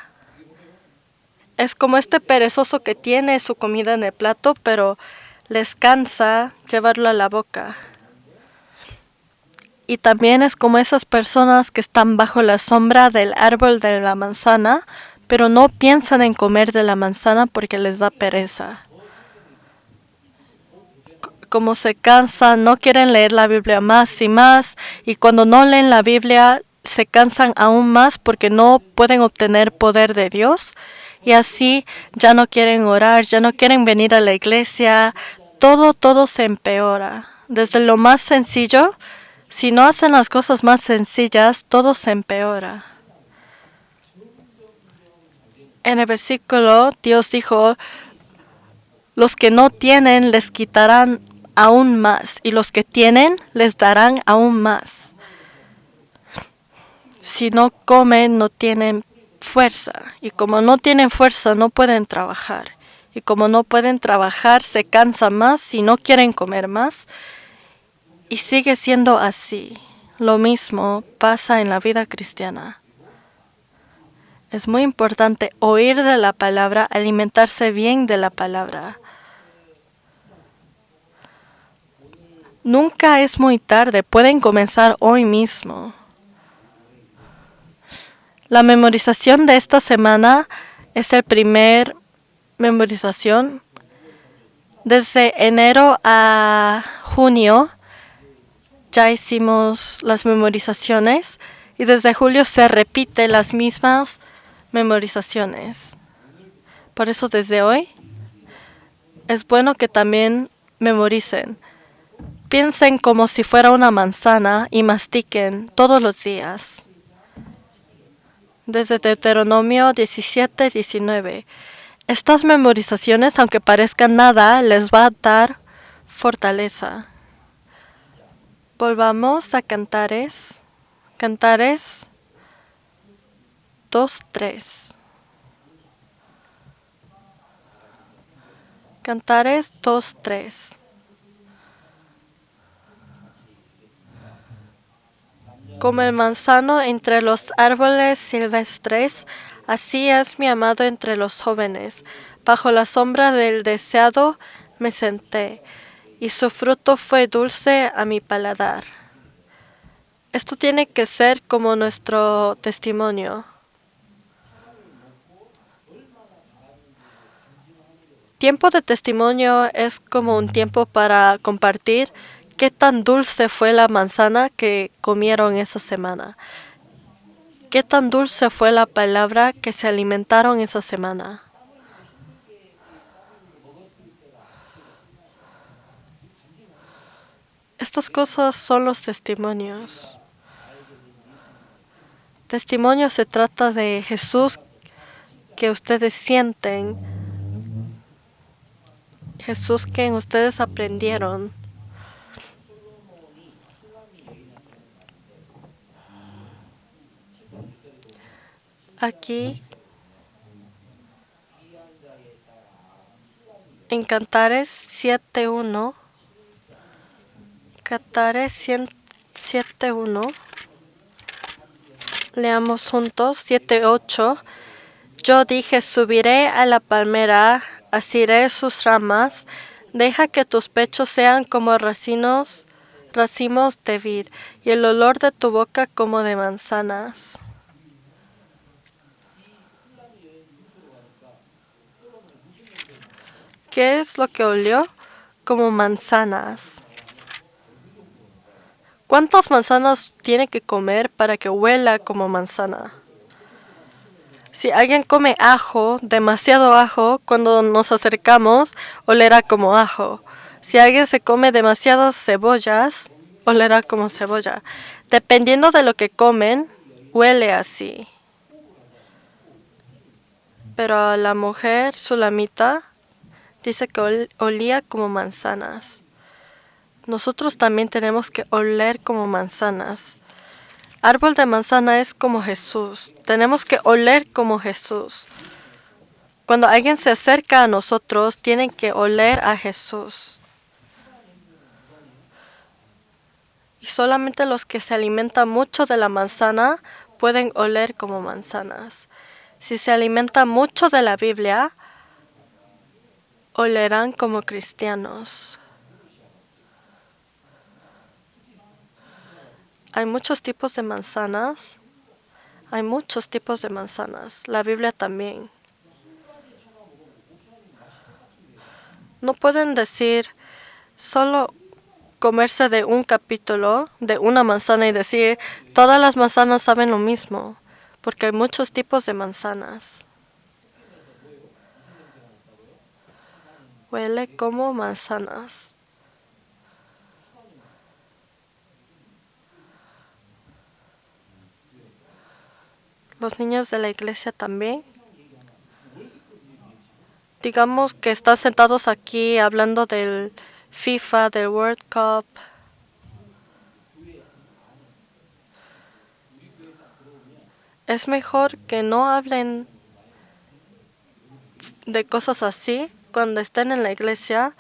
es como este perezoso que tiene su comida en el plato, pero les cansa llevarlo a la boca. Y también es como esas personas que están bajo la sombra del árbol de la manzana, pero no piensan en comer de la manzana porque les da pereza. como se cansan, no quieren leer la Biblia más y más, y cuando no leen la Biblia se cansan aún más porque no pueden obtener poder de Dios, y así ya no quieren orar, ya no quieren venir a la iglesia, todo se empeora. Desde lo más sencillo, si no hacen las cosas más sencillas, todo se empeora. En el versículo, Dios dijo, los que no tienen les quitarán aún más, y los que tienen les darán aún más. Si no comen, no tienen fuerza, y como no tienen fuerza, no pueden trabajar. Y como no pueden trabajar, se cansan más y no quieren comer más. Y sigue siendo así. Lo mismo pasa en la vida cristiana. Es muy importante oír de la palabra, alimentarse bien de la palabra. Nunca es muy tarde, pueden comenzar hoy mismo. La memorización de esta semana es el primer memorización. Desde enero a junio ya hicimos las memorizaciones y desde julio se repite las mismas memorizaciones. Por eso desde hoy es bueno que también memoricen. Piensen como si fuera una manzana y mastiquen todos los días. Desde Deuteronomio 17-19. Estas memorizaciones, aunque parezcan nada, les va a dar fortaleza. Volvamos a Cantares. Cantares 2:3. Cantares 2:3. Como el manzano entre los árboles silvestres, así es mi amado entre los jóvenes. Bajo la sombra del deseado me senté, y su fruto fue dulce a mi paladar. Esto tiene que ser como nuestro testimonio. Tiempo de testimonio es como un tiempo para compartir qué tan dulce fue la manzana que comieron esa semana. Qué tan dulce fue la palabra que se alimentaron esa semana. Estas cosas son los testimonios. Testimonio se trata de Jesús que ustedes sienten, Jesús que ustedes aprendieron. Aquí en Cantares 7:1, Cantares 7:1, leamos juntos 7:8. Yo dije, subiré a la palmera, asiré sus ramas, deja que tus pechos sean como racimos de vid, y el olor de tu boca como de manzanas. ¿Qué es lo que olió? Como manzanas. ¿Cuántas manzanas tiene que comer para que huela como manzana? Si alguien come ajo, demasiado ajo, cuando nos acercamos, olerá como ajo. Si alguien se come demasiadas cebollas, olerá como cebolla. Dependiendo de lo que comen, huele así. Pero a la mujer sulamita dice que olía como manzanas. Nosotros también tenemos que oler como manzanas. Árbol de manzana es como Jesús. Tenemos que oler como Jesús. Cuando alguien se acerca a nosotros, tienen que oler a Jesús. Y solamente los que se alimentan mucho de la manzana pueden oler como manzanas. Si se alimentan mucho de la Biblia, olerán como cristianos. Hay muchos tipos de manzanas. Hay muchos tipos de manzanas. La Biblia también. No pueden decir, solo comerse de un capítulo, de una manzana y decir, todas las manzanas saben lo mismo, porque hay muchos tipos de manzanas. Huele como manzanas. Los niños de la iglesia también. Digamos que están sentados aquí hablando del FIFA, del World Cup. Es mejor que no hablen de cosas así cuando estén en la iglesia,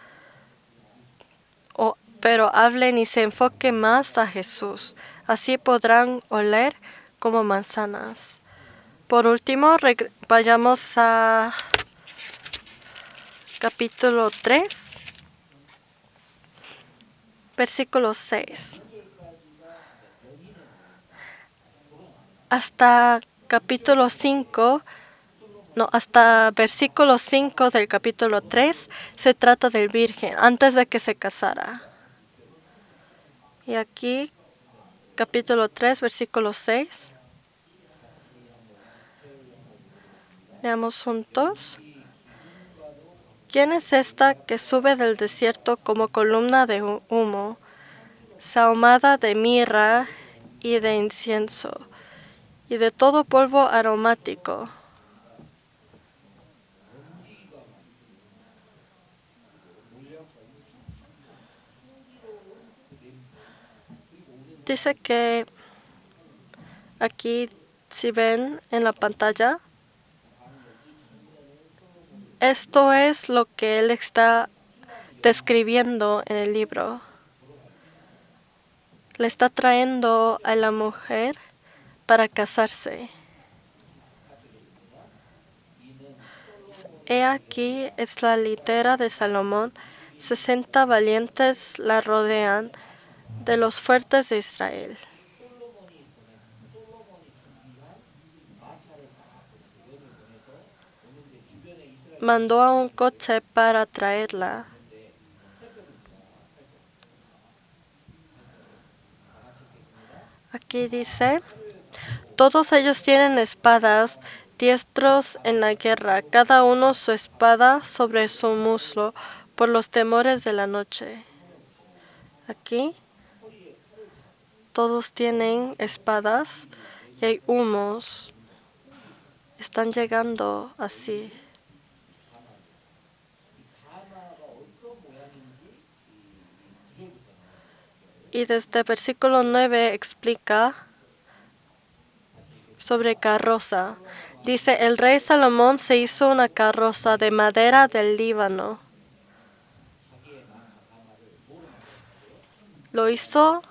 pero hablen y se enfoquen más a Jesús. Así podrán oler como manzanas. Por último, vayamos a capítulo 3, versículo 6. Hasta capítulo 5, no, hasta versículo 5 del capítulo 3 se trata del virgen antes de que se casara. Y aquí, capítulo 3, versículo 6. Leamos juntos. ¿Quién es esta que sube del desierto como columna de humo, sahumada de mirra y de incienso, y de todo polvo aromático? Dice que aquí, si ven en la pantalla, esto es lo que él está describiendo en el libro. Le está trayendo a la mujer para casarse. He aquí es la litera de Salomón, 60 valientes la rodean, de los fuertes de Israel. Mandó a un coche para traerla. Aquí dice, todos ellos tienen espadas, diestros en la guerra, cada uno su espada sobre su muslo, por los temores de la noche. Aquí, todos tienen espadas y hay humos. Están llegando así. Y desde versículo 9 explica sobre carroza. Dice, el rey Salomón se hizo una carroza de madera del Líbano. Lo hizo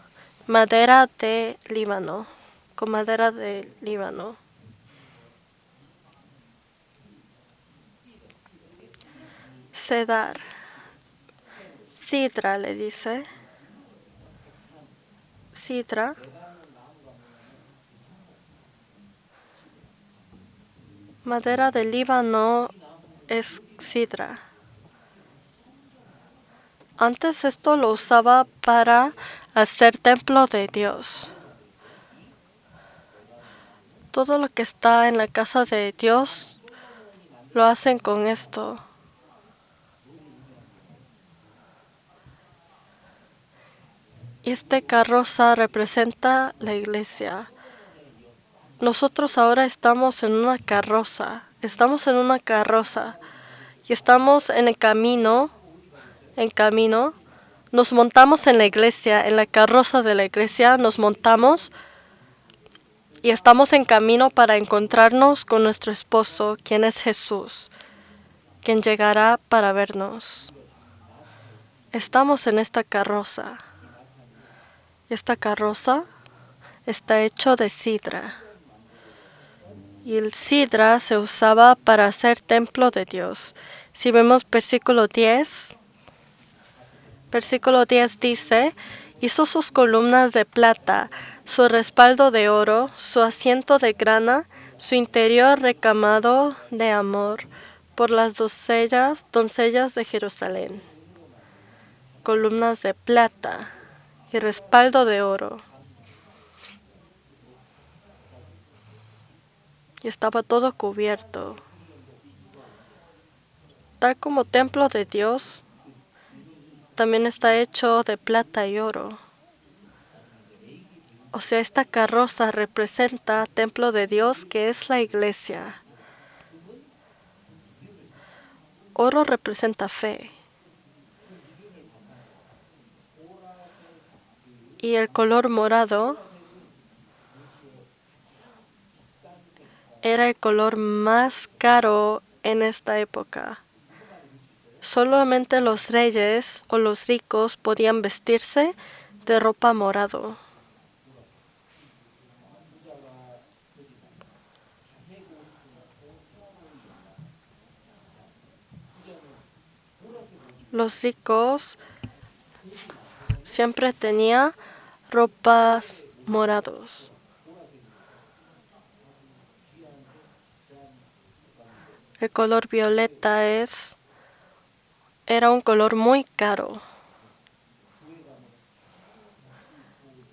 madera de Líbano, con madera de Líbano. Cedar. Sidra le dice. Sidra. Madera de Líbano es sidra. Antes esto lo usaba para hacer templo de Dios. Todo lo que está en la casa de Dios lo hacen con esto. Este carroza representa la iglesia. Nosotros ahora estamos en una carroza. Estamos en una carroza. Y estamos en el camino. Nos montamos en la iglesia, en la carroza de la iglesia. Nos montamos. Y estamos en camino para encontrarnos con nuestro esposo, quien es Jesús, quien llegará para vernos. Estamos en esta carroza. Esta carroza está hecho de sidra. Y el sidra se usaba para hacer templo de Dios. Si vemos versículo 10 dice, hizo sus columnas de plata, su respaldo de oro, su asiento de grana, su interior recamado de amor, por las doncellas de Jerusalén. columnas de plata y respaldo de oro. Y estaba todo cubierto. Tal como templo de Dios, también está hecho de plata y oro. O sea, esta carroza representa templo de Dios, que es la iglesia. Oro representa fe. Y el color morado era el color más caro en esta época. Solamente los reyes o los ricos podían vestirse de ropa morado. Los ricos siempre tenían ropas morados. El color violeta era un color muy caro.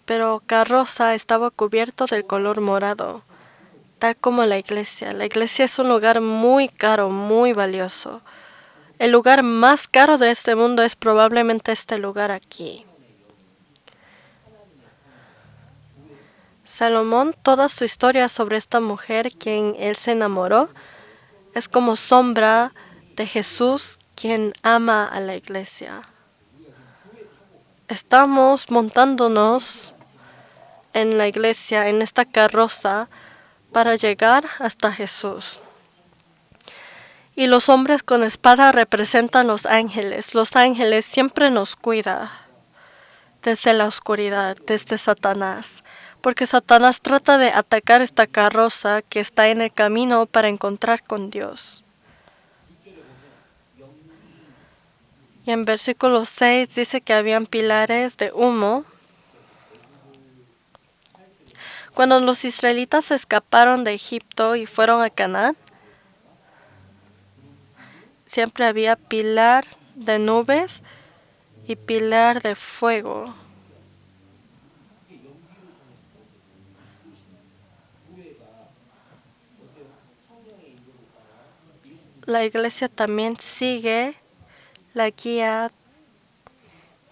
Pero carroza estaba cubierto del color morado, tal como la iglesia. La iglesia es un lugar muy caro, muy valioso. El lugar más caro de este mundo es probablemente este lugar aquí. Salomón, toda su historia sobre esta mujer quien él se enamoró, es como sombra de Jesús quien ama a la iglesia. Estamos montándonos en la iglesia, en esta carroza, para llegar hasta Jesús. Y los hombres con espada representan los ángeles. Los ángeles siempre nos cuidan desde la oscuridad, desde Satanás. Porque Satanás trata de atacar esta carroza que está en el camino para encontrar con Dios. Y en versículo 6 dice que habían pilares de humo. Cuando los israelitas escaparon de Egipto y fueron a Canaán, siempre había pilar de nubes y pilar de fuego. La iglesia también sigue la guía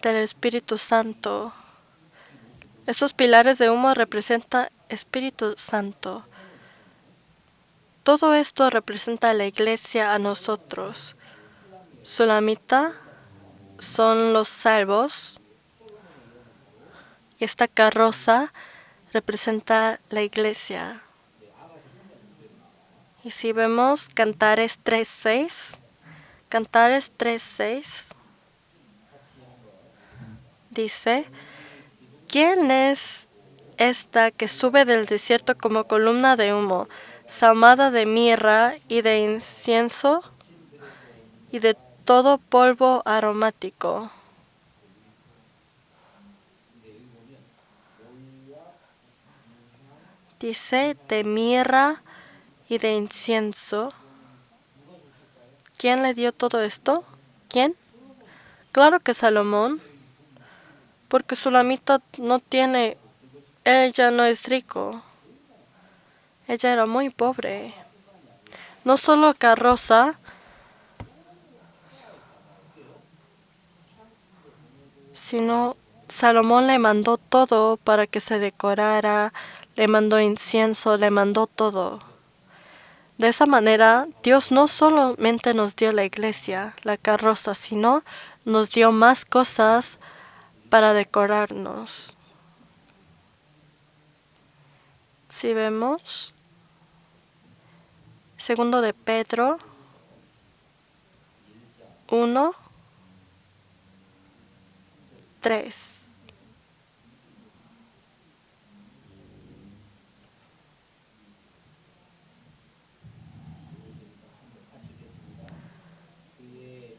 del Espíritu Santo. Estos pilares de humo representan Espíritu Santo. Todo esto representa a la iglesia, a nosotros. Sulamita son los salvos. Y esta carroza representa la iglesia. Y si vemos Cantares 3:6, Cantares 3:6 dice: ¿Quién es esta que sube del desierto como columna de humo, salmada de mirra y de incienso y de todo polvo aromático? Dice de mirra y de incienso. ¿Quién le dio todo esto? ¿Quién? Claro que Salomón, porque Sulamita no tiene, ella no es rico, ella era muy pobre. No solo carroza, sino Salomón le mandó todo para que se decorara, le mandó incienso, le mandó todo. De esa manera, Dios no solamente nos dio la iglesia, la carroza, sino nos dio más cosas para decorarnos. Si vemos, segundo de Pedro 1:3.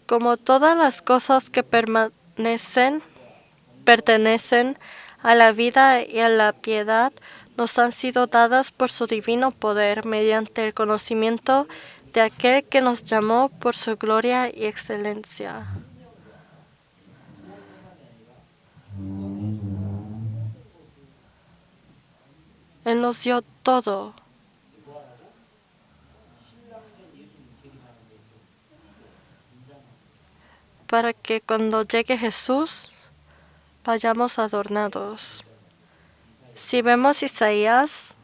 Como todas las cosas que pertenecen a la vida y a la piedad, nos han sido dadas por su divino poder mediante el conocimiento de aquel que nos llamó por su gloria y excelencia. nos dio todo. Para que cuando llegue Jesús vayamos adornados. Si vemos Isaías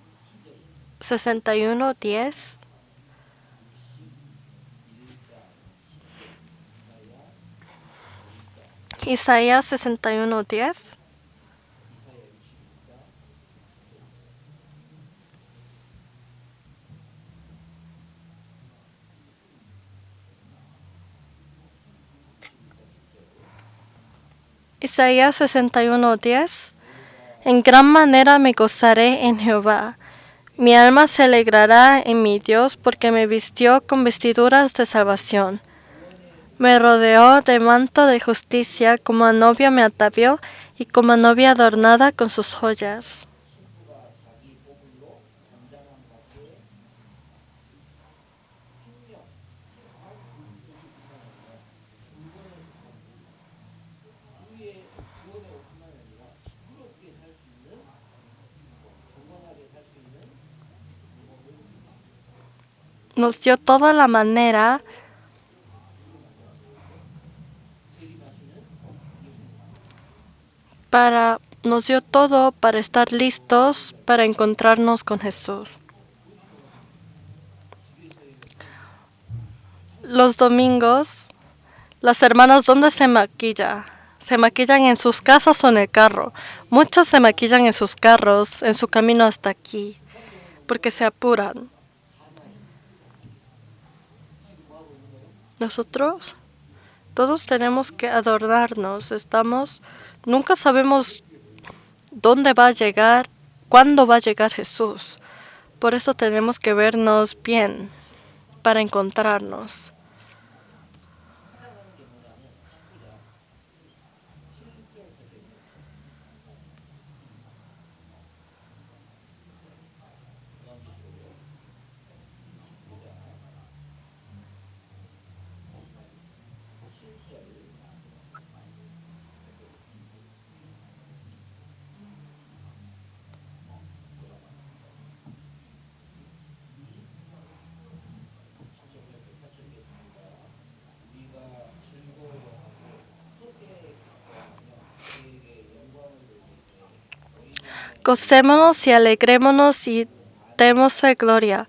61:10, Isaías 61:10, Isaías 61:10, en gran manera me gozaré en Jehová. Mi alma se alegrará en mi Dios porque me vistió con vestiduras de salvación. Me rodeó de manto de justicia, como a novia me atavió y como a novia adornada con sus joyas. Nos dio toda la manera nos dio todo para estar listos para encontrarnos con Jesús. Los domingos, las hermanas, ¿dónde se maquilla? Se maquillan en sus casas o en el carro. Muchas se maquillan en sus carros, en su camino hasta aquí, porque se apuran. Nosotros, todos tenemos que adornarnos. Nunca sabemos dónde va a llegar, cuándo va a llegar Jesús. Por eso tenemos que vernos bien para encontrarnos. Gocémonos y alegrémonos y démosle gloria,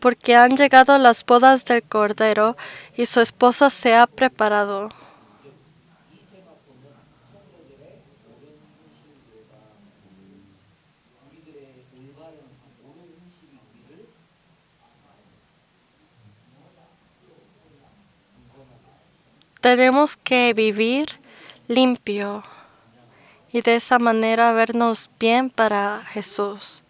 porque han llegado las bodas del Cordero y su esposa se ha preparado. Tenemos que vivir limpio y de esa manera vernos bien para Jesús.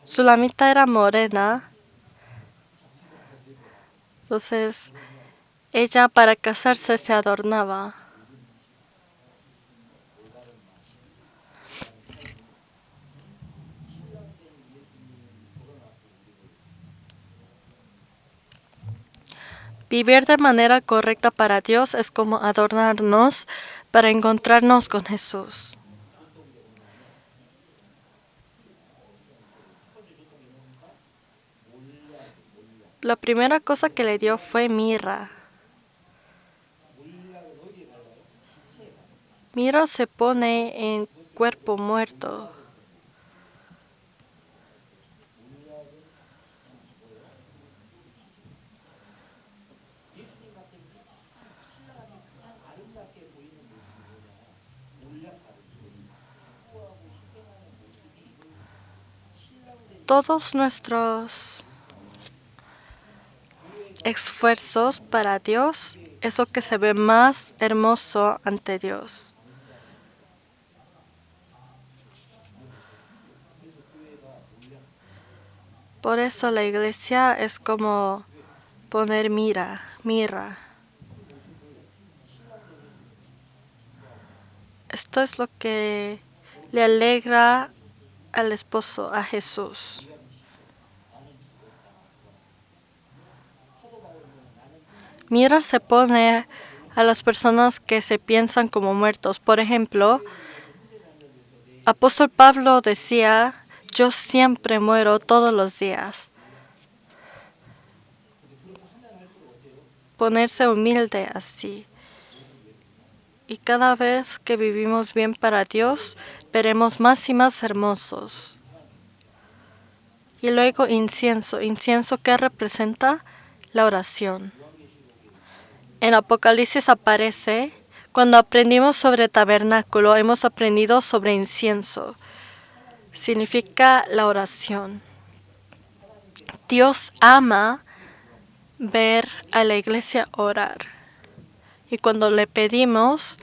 Sulamita era morena, entonces ella para casarse se adornaba. Vivir de manera correcta para Dios es como adornarnos para encontrarnos con Jesús. La primera cosa que le dio fue mirra. Mirra se pone en cuerpo muerto. Todos nuestros esfuerzos para Dios es lo que se ve más hermoso ante Dios. Por eso la iglesia es como poner mirra. Esto es lo que le alegra al esposo, a Jesús. Mirra se pone a las personas que se piensan como muertos. Por ejemplo, Apóstol Pablo decía, yo siempre muero todos los días. Ponerse humilde así. Y cada vez que vivimos bien para Dios, veremos más y más hermosos. Y luego incienso. ¿Incienso qué representa? La oración. En Apocalipsis aparece, cuando aprendimos sobre tabernáculo, hemos aprendido sobre incienso. Significa la oración. Dios ama ver a la iglesia orar. Y cuando le pedimos,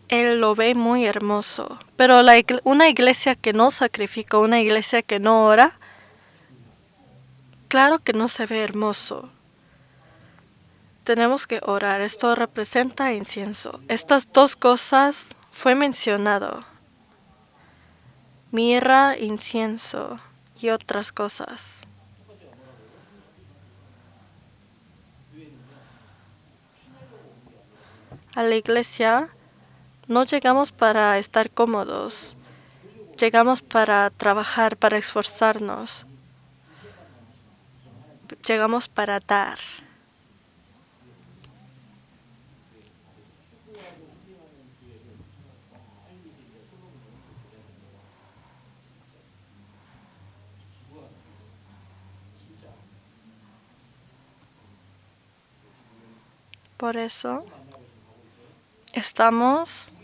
Él lo ve muy hermoso. Pero una iglesia que no sacrifica, una iglesia que no ora, claro que no se ve hermoso. Tenemos que orar. Esto representa incienso. Estas dos cosas fue mencionado. Mirra, incienso y otras cosas. A la iglesia no llegamos para estar cómodos. Llegamos para trabajar, para esforzarnos. Llegamos para dar. Por eso estamos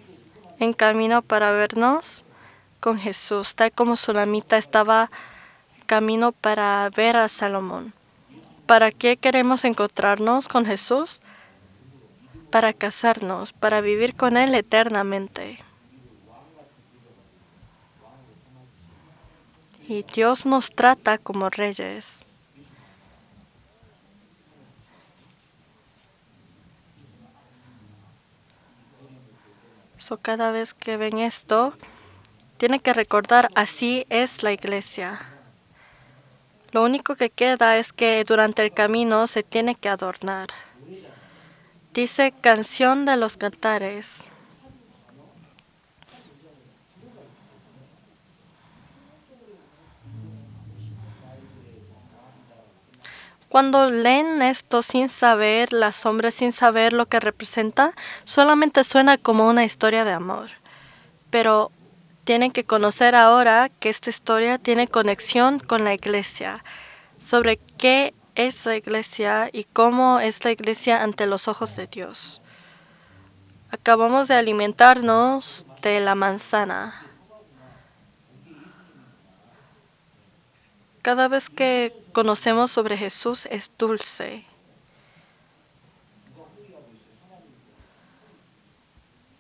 en camino para vernos con Jesús, tal como Sulamita estaba en camino para ver a Salomón. ¿Para qué queremos encontrarnos con Jesús? Para casarnos, para vivir con Él eternamente. Y Dios nos trata como reyes. Cada vez que ven esto, tienen que recordar, así es la iglesia. Lo único que queda es que durante el camino se tiene que adornar. Dice Canción de los Cantares. Cuando leen esto sin saber, las sombras sin saber lo que representa, solamente suena como una historia de amor. Pero tienen que conocer ahora que esta historia tiene conexión con la iglesia, sobre qué es la iglesia y cómo es la iglesia ante los ojos de Dios. Acabamos de alimentarnos de la manzana. Cada vez que conocemos sobre Jesús es dulce.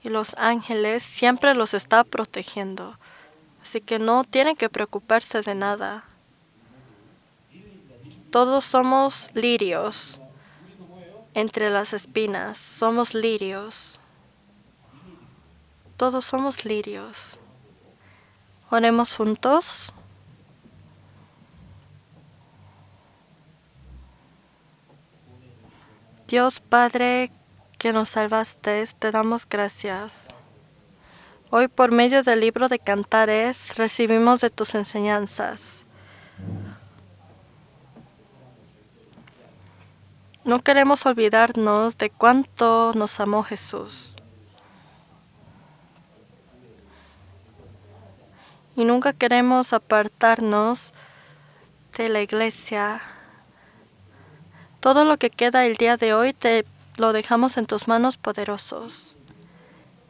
Y los ángeles siempre los está protegiendo. Así que no tienen que preocuparse de nada. Todos somos lirios. Entre las espinas somos lirios. Todos somos lirios. Oremos juntos. Dios Padre, que nos salvaste, te damos gracias. Hoy por medio del libro de Cantares recibimos de tus enseñanzas. No queremos olvidarnos de cuánto nos amó Jesús. Y nunca queremos apartarnos de la iglesia. Todo lo que queda el día de hoy te lo dejamos en tus manos poderosos.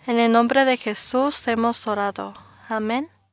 En el nombre de Jesús hemos orado. Amén.